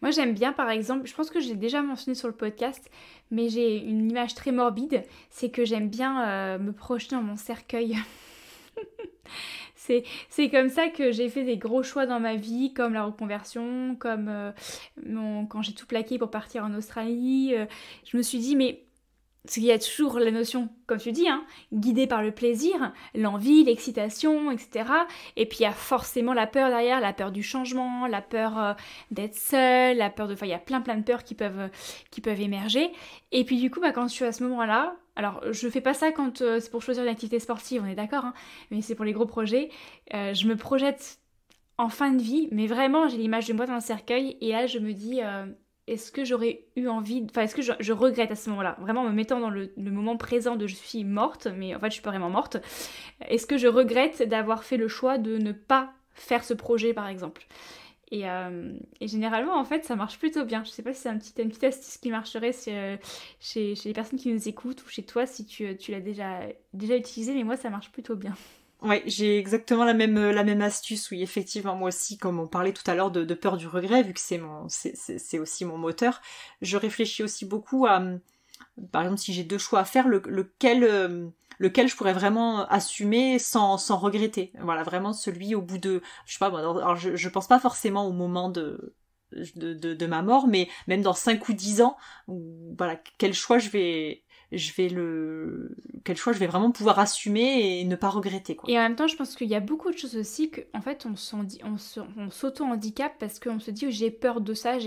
B: Moi j'aime bien par exemple, je pense que j'ai déjà mentionné sur le podcast, mais j'ai une image très morbide, c'est que j'aime bien me projeter dans mon cercueil. C'est comme ça que j'ai fait des gros choix dans ma vie, comme la reconversion, comme quand j'ai tout plaqué pour partir en Australie. Je me suis dit, mais parce qu'il y a toujours la notion, comme tu dis, hein, guidée par le plaisir, l'envie, l'excitation, etc. Et puis il y a forcément la peur derrière, la peur du changement, la peur d'être seule, la peur de... Enfin, il y a plein de peurs qui peuvent émerger. Et puis du coup, quand je suis à ce moment-là, alors je fais pas ça quand c'est pour choisir une activité sportive, on est d'accord, hein, mais c'est pour les gros projets. Je me projette en fin de vie, mais vraiment, j'ai l'image de moi dans un cercueil, et là, je me dis... est-ce que j'aurais eu envie... Enfin, est-ce que je regrette à ce moment-là? Vraiment, me mettant dans le moment présent de je suis morte, mais en fait, je suis pas vraiment morte. Est-ce que je regrette d'avoir fait le choix de ne pas faire ce projet, par exemple? Et généralement, en fait, ça marche plutôt bien. Je sais pas si c'est une petite astuce qui marcherait chez les personnes qui nous écoutent ou chez toi, si tu l'as déjà utilisé, mais moi, ça marche plutôt bien.
A: Ouais, j'ai exactement la même astuce. Oui, effectivement, moi aussi, comme on parlait tout à l'heure de peur du regret, vu que c'est aussi mon moteur, je réfléchis aussi beaucoup à, par exemple, si j'ai deux choix à faire, lequel je pourrais vraiment assumer sans regretter. Voilà, vraiment celui au bout de, je sais pas, alors je pense pas forcément au moment de ma mort, mais même dans 5 ou 10 ans, voilà, quel choix je vais vraiment pouvoir assumer et ne pas regretter, quoi.
B: Et en même temps, je pense qu'il y a beaucoup de choses aussi qu'en fait, on s'auto-handicape parce qu'on se dit j'ai peur de ça,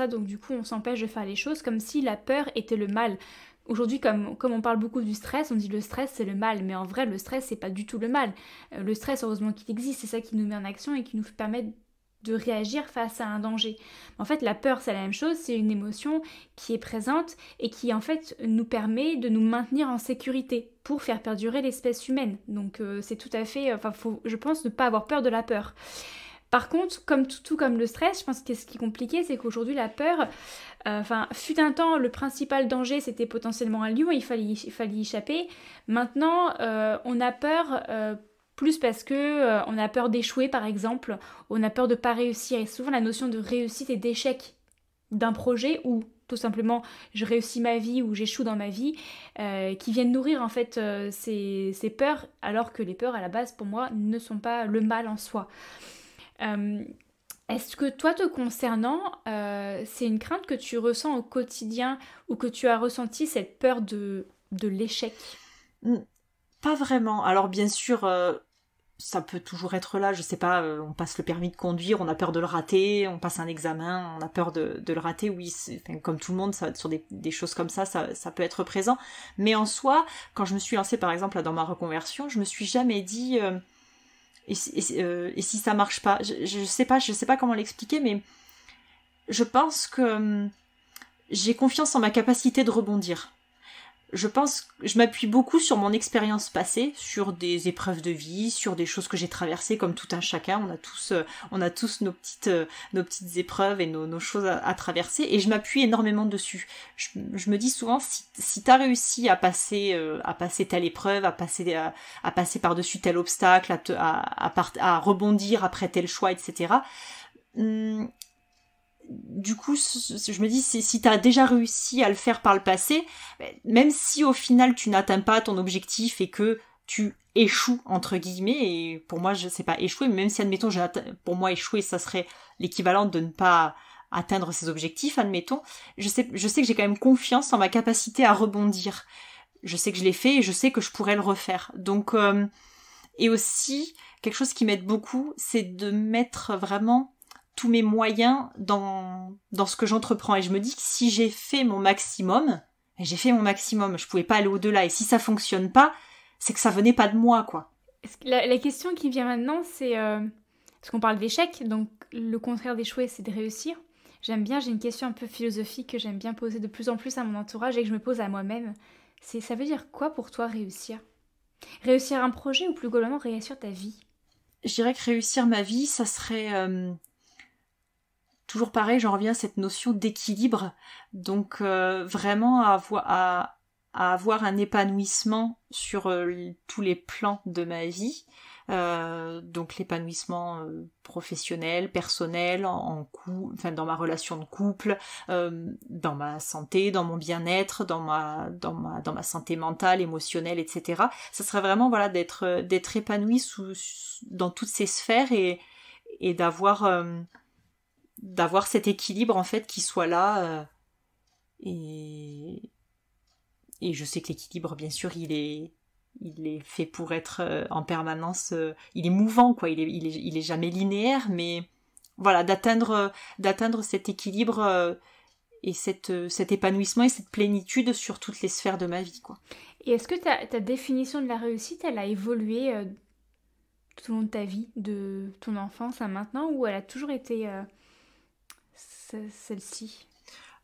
B: donc du coup, on s'empêche de faire les choses comme si la peur était le mal. Aujourd'hui, comme on parle beaucoup du stress, on dit le stress c'est le mal, mais en vrai, le stress c'est pas du tout le mal. Le stress, heureusement qu'il existe, c'est ça qui nous met en action et qui nous permet de réagir face à un danger. En fait, la peur, c'est la même chose, c'est une émotion qui est présente et qui, en fait, nous permet de nous maintenir en sécurité pour faire perdurer l'espèce humaine. Donc, c'est tout à fait... Enfin, faut, je pense, ne pas avoir peur de la peur. Par contre, tout comme le stress, je pense que ce qui est compliqué, c'est qu'aujourd'hui, la peur... fut un temps, le principal danger, c'était potentiellement un lion, il fallait y échapper. Maintenant, on a peur... plus parce que on a peur d'échouer par exemple, on a peur de pas réussir et souvent la notion de réussite et d'échec d'un projet ou tout simplement je réussis ma vie ou j'échoue dans ma vie qui viennent nourrir en fait ces peurs alors que les peurs à la base pour moi ne sont pas le mal en soi. Est-ce que toi te concernant c'est une crainte que tu ressens au quotidien ou que tu as ressenti cette peur de l'échec?
A: Pas vraiment. Alors bien sûr, ça peut toujours être là. Je sais pas, on passe le permis de conduire, on a peur de le rater, on passe un examen, on a peur de le rater. Oui, comme tout le monde, ça, sur des choses comme ça peut être présent. Mais en soi, quand je me suis lancée par exemple là, dans ma reconversion, je me suis jamais dit et si ça marche pas. Je sais pas comment l'expliquer, mais je pense que j'ai confiance en ma capacité de rebondir. Je pense que je m'appuie beaucoup sur mon expérience passée, sur des épreuves de vie, sur des choses que j'ai traversées comme tout un chacun. On a tous nos petites épreuves et nos choses à traverser, et je m'appuie énormément dessus. Je me dis souvent, si t'as réussi à passer telle épreuve, à passer par-dessus tel obstacle, à rebondir après tel choix, etc. Du coup, je me dis, si t'as déjà réussi à le faire par le passé, même si au final tu n'atteins pas ton objectif et que tu échoues, entre guillemets, et pour moi, je sais pas échouer, mais même si, admettons, pour moi, échouer, ça serait l'équivalent de ne pas atteindre ses objectifs, admettons, je sais que j'ai quand même confiance en ma capacité à rebondir. Je sais que je l'ai fait et je sais que je pourrais le refaire. Donc, et aussi, quelque chose qui m'aide beaucoup, c'est de mettre vraiment tous mes moyens dans ce que j'entreprends. Et je me dis que si j'ai fait mon maximum, je pouvais pas aller au-delà. Et si ça fonctionne pas, c'est que ça venait pas de moi, quoi.
B: La question qui vient maintenant, c'est... parce qu'on parle d'échec, donc le contraire d'échouer, c'est de réussir. J'ai une question un peu philosophique que j'aime bien poser de plus en plus à mon entourage et que je me pose à moi-même. Ça veut dire quoi pour toi réussir? Réussir un projet ou plus globalement réussir ta vie?
A: Je dirais que réussir ma vie, ça serait... toujours pareil, j'en reviens à cette notion d'équilibre. Donc vraiment à avoir un épanouissement sur tous les plans de ma vie. donc l'épanouissement professionnel, personnel, enfin dans ma relation de couple, dans ma santé, dans mon bien-être, dans ma santé mentale, émotionnelle, etc. Ça serait vraiment voilà d'être épanoui dans toutes ces sphères et d'avoir cet équilibre en fait qui soit là et je sais que l'équilibre bien sûr il est fait pour être en permanence, il est mouvant quoi, il est jamais linéaire, mais voilà d'atteindre cet équilibre et cet épanouissement et cette plénitude sur toutes les sphères de ma vie quoi.
B: Et est-ce que ta définition de la réussite, elle a évolué tout au long de ta vie, de ton enfance à maintenant, ou elle a toujours été celle-ci?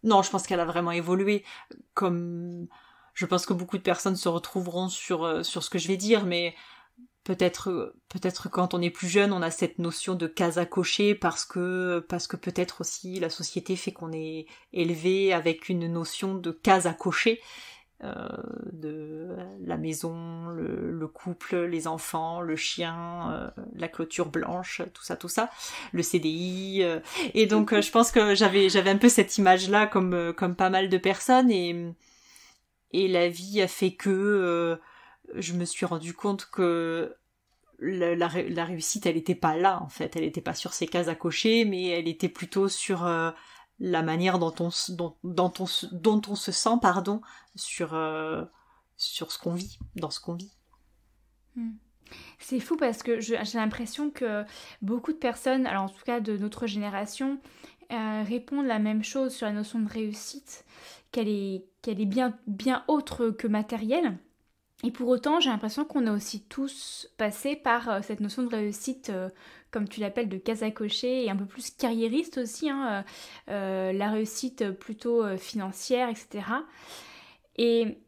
A: Non, je pense qu'elle a vraiment évolué, comme je pense que beaucoup de personnes se retrouveront sur ce que je vais dire, mais peut-être quand on est plus jeune, on a cette notion de case à cocher parce que peut-être aussi la société fait qu'on est élevé avec une notion de case à cocher, de la maison, le couple, les enfants, le chien, la clôture blanche, tout ça, le CDI, et donc je pense que j'avais un peu cette image-là comme pas mal de personnes et la vie a fait que je me suis rendu compte que la réussite, elle était pas là en fait, elle était pas sur ces cases à cocher, mais elle était plutôt sur la manière dont on se sent, pardon, sur ce qu'on vit, dans ce qu'on vit.
B: C'est fou parce que j'ai l'impression que beaucoup de personnes, alors en tout cas de notre génération, répondent la même chose sur la notion de réussite, qu'elle est bien autre que matérielle. Et pour autant, j'ai l'impression qu'on a aussi tous passé par cette notion de réussite, comme tu l'appelles, de case à cocher, et un peu plus carriériste aussi, hein, la réussite plutôt financière, etc. Et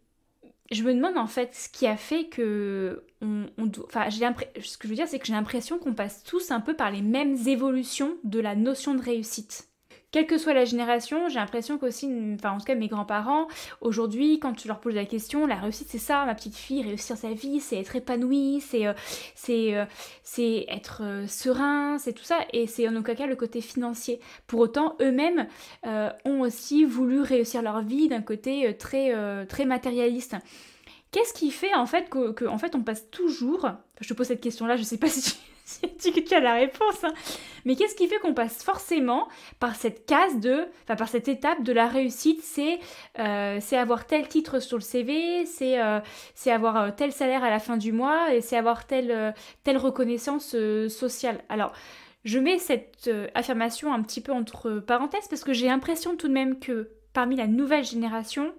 B: je me demande en fait ce qui a fait que ce que je veux dire, c'est que j'ai l'impression qu'on passe tous un peu par les mêmes évolutions de la notion de réussite. Quelle que soit la génération, j'ai l'impression qu'aussi, enfin en tout cas mes grands-parents, aujourd'hui, quand tu leur poses la question, la réussite c'est ça, ma petite fille, réussir sa vie, c'est être épanouie, c'est être serein, c'est tout ça, et c'est en aucun cas le côté financier. Pour autant, eux-mêmes ont aussi voulu réussir leur vie d'un côté très matérialiste. Qu'est-ce qui fait en fait que en fait on passe toujours, je te pose cette question-là, je sais pas si tu as la réponse, hein. Mais qu'est-ce qui fait qu'on passe forcément par cette par cette étape de la réussite, c'est avoir tel titre sur le CV, c'est avoir tel salaire à la fin du mois, et c'est avoir telle reconnaissance sociale. Alors, je mets cette affirmation un petit peu entre parenthèses parce que j'ai l'impression tout de même que parmi la nouvelle génération,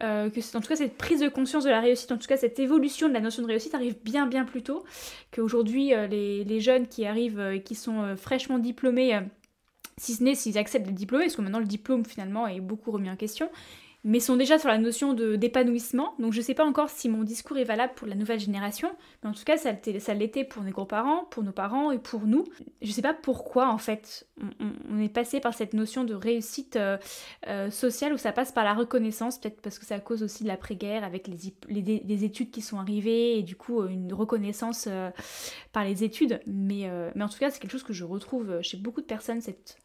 B: en tout cas cette prise de conscience de la réussite, en tout cas cette évolution de la notion de réussite arrive bien plus tôt, qu'aujourd'hui les jeunes qui arrivent, qui sont fraîchement diplômés, si ce n'est s'ils acceptent d'être diplômés, parce que maintenant le diplôme finalement est beaucoup remis en question, mais sont déjà sur la notion d'épanouissement. Donc je sais pas encore si mon discours est valable pour la nouvelle génération, mais en tout cas ça l'était pour nos grands-parents, pour nos parents et pour nous. Je sais pas pourquoi en fait on est passé par cette notion de réussite sociale où ça passe par la reconnaissance, peut-être parce que c'est à cause aussi de l'après-guerre avec les études qui sont arrivées et du coup une reconnaissance par les études. Mais en tout cas c'est quelque chose que je retrouve chez beaucoup de personnes, cette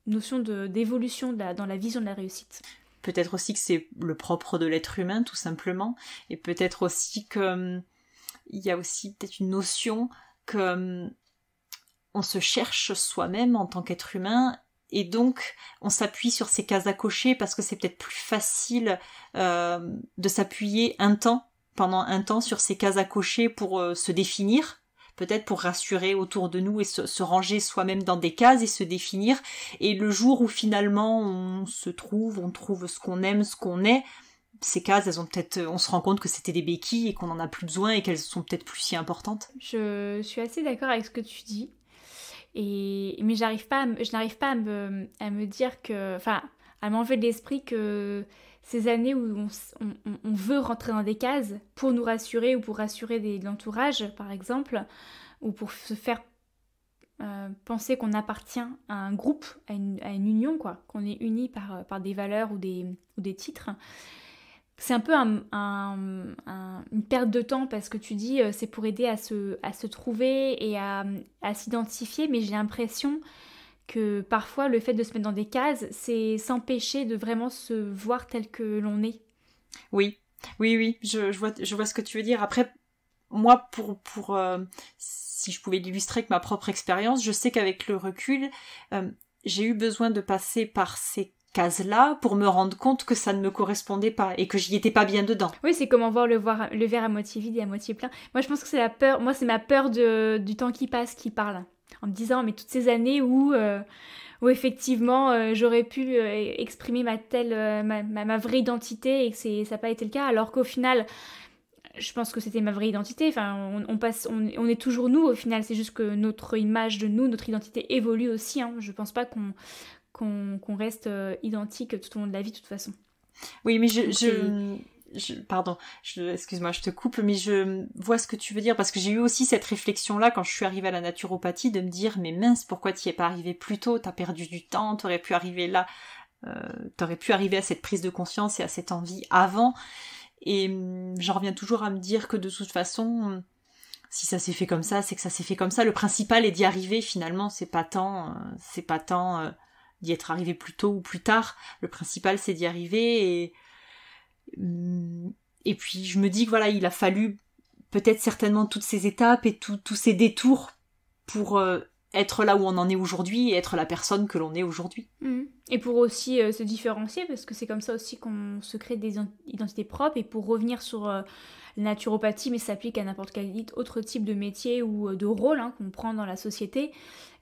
B: notion d'évolution dans la vision de la réussite.
A: Peut-être aussi que c'est le propre de l'être humain, tout simplement. Et peut-être aussi que il y a aussi peut-être une notion que on se cherche soi-même en tant qu'être humain. Et donc, on s'appuie sur ces cases à cocher parce que c'est peut-être plus facile de s'appuyer pendant un temps sur ces cases à cocher pour se définir. Peut-être pour rassurer autour de nous et se ranger soi-même dans des cases et se définir. Et le jour où finalement on trouve ce qu'on aime, ce qu'on est, ces cases, on se rend compte que c'était des béquilles et qu'on en a plus besoin et qu'elles sont peut-être plus si importantes.
B: Je suis assez d'accord avec ce que tu dis. Mais je n'arrive pas à me dire que, enfin, à m'enlever de l'esprit que ces années où on veut rentrer dans des cases pour nous rassurer ou pour rassurer l'entourage, par exemple, ou pour se faire penser qu'on appartient à un groupe, à une union, quoi, qu'on est unis par des valeurs ou des titres. c'est un peu une perte de temps parce que tu dis c'est pour aider à se trouver et à s'identifier, mais j'ai l'impression que parfois le fait de se mettre dans des cases, c'est s'empêcher de vraiment se voir tel que l'on est.
A: Oui, je vois ce que tu veux dire. Après, moi, si je pouvais l'illustrer avec ma propre expérience, je sais qu'avec le recul, j'ai eu besoin de passer par ces cases-là pour me rendre compte que ça ne me correspondait pas et que j'y étais pas bien dedans.
B: Oui, c'est comment voir le verre à moitié vide et à moitié plein. Moi, je pense que c'est la peur. Moi, c'est ma peur du temps qui passe qui parle. En me disant, mais toutes ces années où effectivement j'aurais pu exprimer ma vraie identité et que ça n'a pas été le cas, alors qu'au final, je pense que c'était ma vraie identité. Enfin, on est toujours nous au final. C'est juste que notre image de nous, notre identité évolue aussi. Hein. Je pense pas qu'on reste identique tout au long de la vie de toute façon.
A: Oui, mais pardon, excuse-moi, je te coupe, mais je vois ce que tu veux dire, parce que j'ai eu aussi cette réflexion-là quand je suis arrivée à la naturopathie, de me dire, mais mince, pourquoi t'y es pas arrivé plus tôt, t'as perdu du temps, t'aurais pu arriver là, t'aurais pu arriver à cette prise de conscience et à cette envie avant, et j'en reviens toujours à me dire que de toute façon, si ça s'est fait comme ça, c'est que ça s'est fait comme ça, le principal est d'y arriver finalement, c'est pas tant d'y être arrivé plus tôt ou plus tard, le principal c'est d'y arriver, et puis je me dis que voilà, il a fallu peut-être certainement toutes ces étapes et tous ces détours pour être là où on en est aujourd'hui et être la personne que l'on est aujourd'hui.
B: Et pour aussi se différencier, parce que c'est comme ça aussi qu'on se crée des identités propres. Et pour revenir sur la naturopathie, mais ça s'applique à n'importe quel autre type de métier ou de rôle qu'on prend dans la société,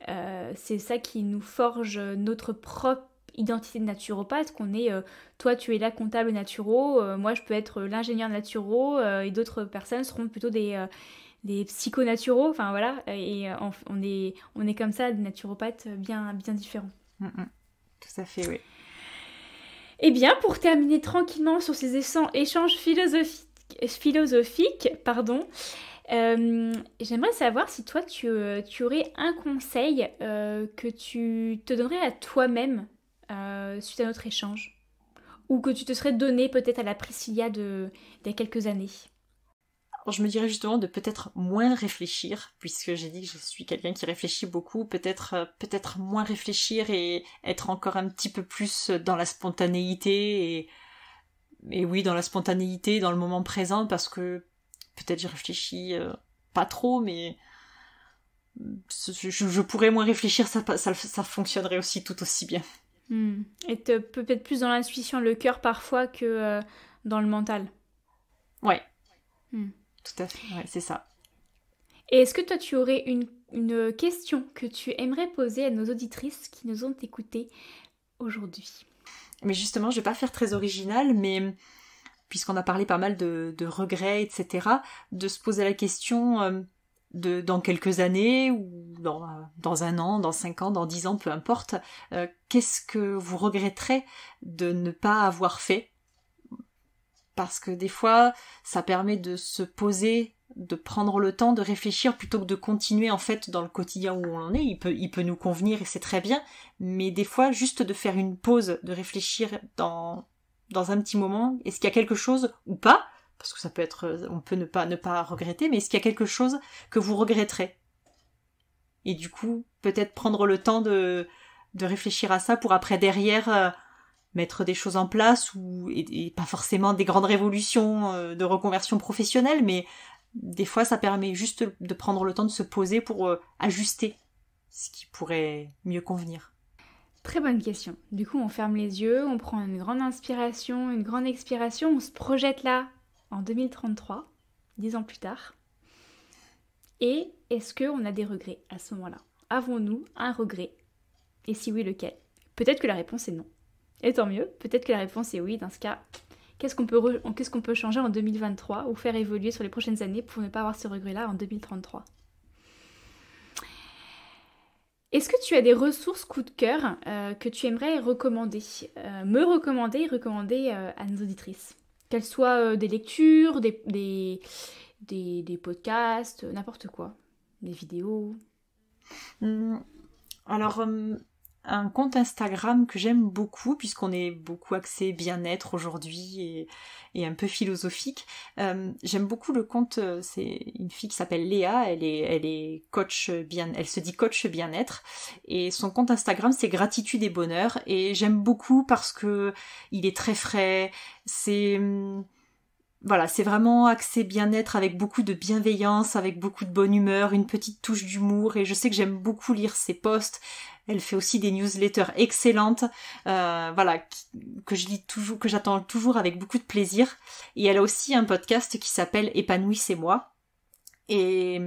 B: c'est ça qui nous forge notre propre identité de naturopathe, qu'on est, toi tu es la comptable naturo, moi je peux être l'ingénieur naturo, et d'autres personnes seront plutôt des psychonaturaux, enfin voilà, et on est comme ça, des naturopathes bien différents.
A: Tout à fait, oui.
B: Eh bien, pour terminer tranquillement sur ces échanges philosophiques, j'aimerais savoir si toi tu aurais un conseil que tu te donnerais à toi-même suite à notre échange, ou que tu te serais donné peut-être à la Priscilla d'il y a quelques années.
A: Alors, je me dirais justement de peut-être moins réfléchir, puisque j'ai dit que je suis quelqu'un qui réfléchit beaucoup, peut-être moins réfléchir et être encore un petit peu plus dans la spontanéité et oui, dans la spontanéité, dans le moment présent, parce que peut-être je réfléchis pas trop, mais je pourrais moins réfléchir, ça fonctionnerait aussi tout aussi bien.
B: Et peut-être plus dans l'intuition, le cœur parfois que dans le mental.
A: Ouais. Tout à fait, ouais, c'est ça.
B: Et est-ce que toi tu aurais une question que tu aimerais poser à nos auditrices qui nous ont écoutées aujourd'hui?
A: Mais justement, je vais pas faire très original, mais puisqu'on a parlé pas mal de regrets, etc., de se poser la question dans quelques années, ou dans 1 an, dans 5 ans, dans 10 ans, peu importe, qu'est-ce que vous regretterez de ne pas avoir fait? Parce que des fois, ça permet de se poser, de prendre le temps de réfléchir plutôt que de continuer en fait dans le quotidien où on en est. Il peut nous convenir et c'est très bien, mais des fois, juste de faire une pause, de réfléchir dans un petit moment, est-ce qu'il y a quelque chose ou pas, parce que ça peut être, on peut ne pas regretter, mais est-ce qu'il y a quelque chose que vous regretterez? Et du coup, peut-être prendre le temps de réfléchir à ça pour après derrière mettre des choses en place et pas forcément des grandes révolutions de reconversion professionnelle, mais des fois ça permet juste de prendre le temps de se poser pour ajuster ce qui pourrait mieux convenir.
B: Très bonne question. Du coup, on ferme les yeux, on prend une grande inspiration, une grande expiration, on se projette là en 2033, 10 ans plus tard. Et est-ce qu'on a des regrets à ce moment-là? Avons-nous un regret? Et si oui, lequel? Peut-être que la réponse est non. Et tant mieux, peut-être que la réponse est oui. Dans ce cas, qu'est-ce qu'on peut changer en 2023 ou faire évoluer sur les prochaines années pour ne pas avoir ce regret-là en 2033? Est-ce que tu as des ressources coup de cœur que tu aimerais recommander, me recommander et recommander à nos auditrices? Qu'elles soient des lectures, des podcasts, n'importe quoi, des vidéos.
A: Alors, un compte Instagram que j'aime beaucoup, puisqu'on est beaucoup axé bien-être aujourd'hui et un peu philosophique. J'aime beaucoup le compte, c'est une fille qui s'appelle Léa, elle est coach elle se dit coach bien-être, et son compte Instagram c'est Gratitude et Bonheur, et j'aime beaucoup parce que il est très frais, voilà, c'est vraiment axé bien-être avec beaucoup de bienveillance, avec beaucoup de bonne humeur, une petite touche d'humour, et je sais que j'aime beaucoup lire ses posts. Elle fait aussi des newsletters excellentes, voilà, que je lis toujours, que j'attends toujours avec beaucoup de plaisir. Et elle a aussi un podcast qui s'appelle Épanouissez-moi. Et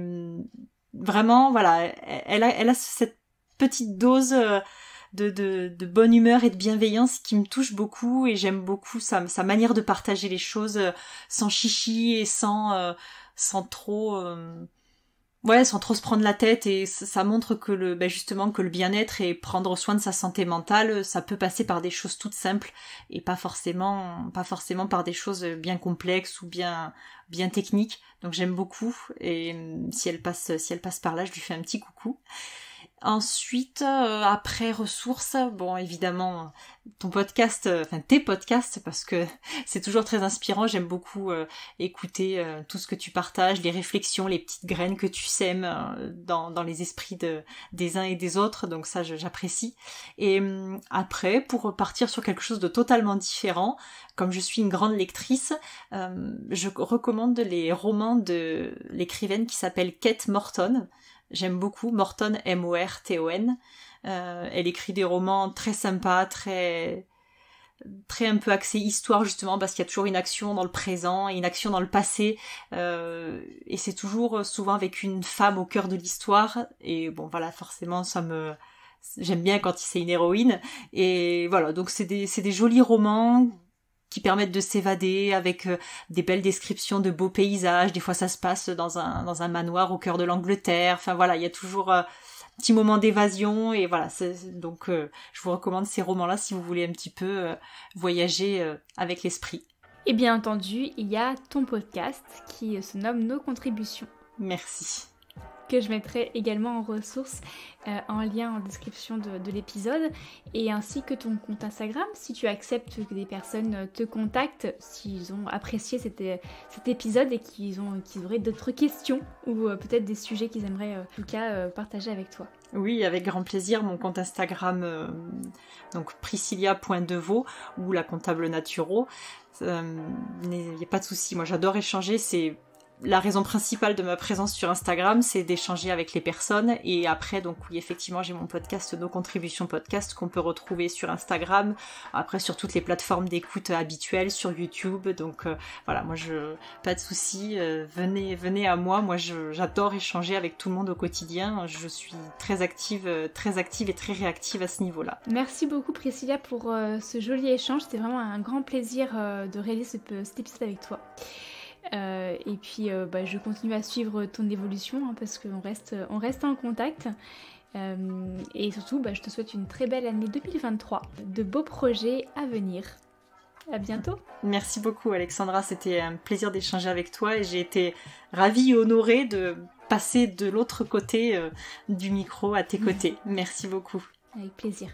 A: vraiment, voilà, elle a cette petite dose de bonne humeur et de bienveillance qui me touche beaucoup, et j'aime beaucoup sa manière de partager les choses sans chichi et sans trop sans trop se prendre la tête, et ça montre que justement que le bien-être et prendre soin de sa santé mentale, ça peut passer par des choses toutes simples et pas forcément par des choses bien complexes ou bien techniques. Donc j'aime beaucoup, et si elle passe par là, je lui fais un petit coucou. Ensuite, après ressources, bon évidemment ton podcast, tes podcasts, parce que c'est toujours très inspirant, j'aime beaucoup écouter tout ce que tu partages, les réflexions, les petites graines que tu sèmes dans les esprits des uns et des autres, donc ça j'apprécie. Et après, pour partir sur quelque chose de totalement différent, comme je suis une grande lectrice, je recommande les romans de l'écrivaine qui s'appelle Kate Morton. J'aime beaucoup Morton, M-O-R-T-O-N. Elle écrit des romans très sympas, très un peu axés histoire, justement, parce qu'il y a toujours une action dans le présent et une action dans le passé. Et c'est toujours souvent avec une femme au cœur de l'histoire. Et bon, voilà, forcément, j'aime bien quand c'est une héroïne. Et voilà, donc c'est des jolis romans qui permettent de s'évader avec des belles descriptions de beaux paysages. Des fois, ça se passe dans un manoir au cœur de l'Angleterre. Enfin voilà, il y a toujours un petit moment d'évasion, et voilà. Donc, je vous recommande ces romans-là si vous voulez un petit peu voyager avec l'esprit.
B: Et bien entendu, il y a ton podcast qui se nomme Nos Contributions.
A: Merci.
B: Que je mettrai également en ressources en lien en description de l'épisode, et ainsi que ton compte Instagram, si tu acceptes que des personnes te contactent, s'ils ont apprécié cet épisode et qu'ils auraient d'autres questions ou peut-être des sujets qu'ils aimeraient en tout cas partager avec toi.
A: Oui, avec grand plaisir. Mon compte Instagram, donc priscilla.devaux, ou la comptable naturo. Il n'y a pas de souci, moi j'adore échanger, c'est la raison principale de ma présence sur Instagram, c'est d'échanger avec les personnes. Et après, donc oui, effectivement, j'ai mon podcast, Nos Contributions Podcast, qu'on peut retrouver sur Instagram, après sur toutes les plateformes d'écoute habituelles, sur YouTube. Donc voilà, moi pas de souci, venez à moi. Moi, j'adore échanger avec tout le monde au quotidien. Je suis très active et très réactive à ce niveau-là.
B: Merci beaucoup Priscilla pour ce joli échange. C'était vraiment un grand plaisir de réaliser cet épisode avec toi. Et puis je continue à suivre ton évolution, parce qu'on reste en contact, et surtout je te souhaite une très belle année 2023, de beaux projets à venir. À bientôt.
A: Merci beaucoup Alexandra, c'était un plaisir d'échanger avec toi, et j'ai été ravie et honorée de passer de l'autre côté du micro à tes côtés. Merci beaucoup.
B: Avec plaisir.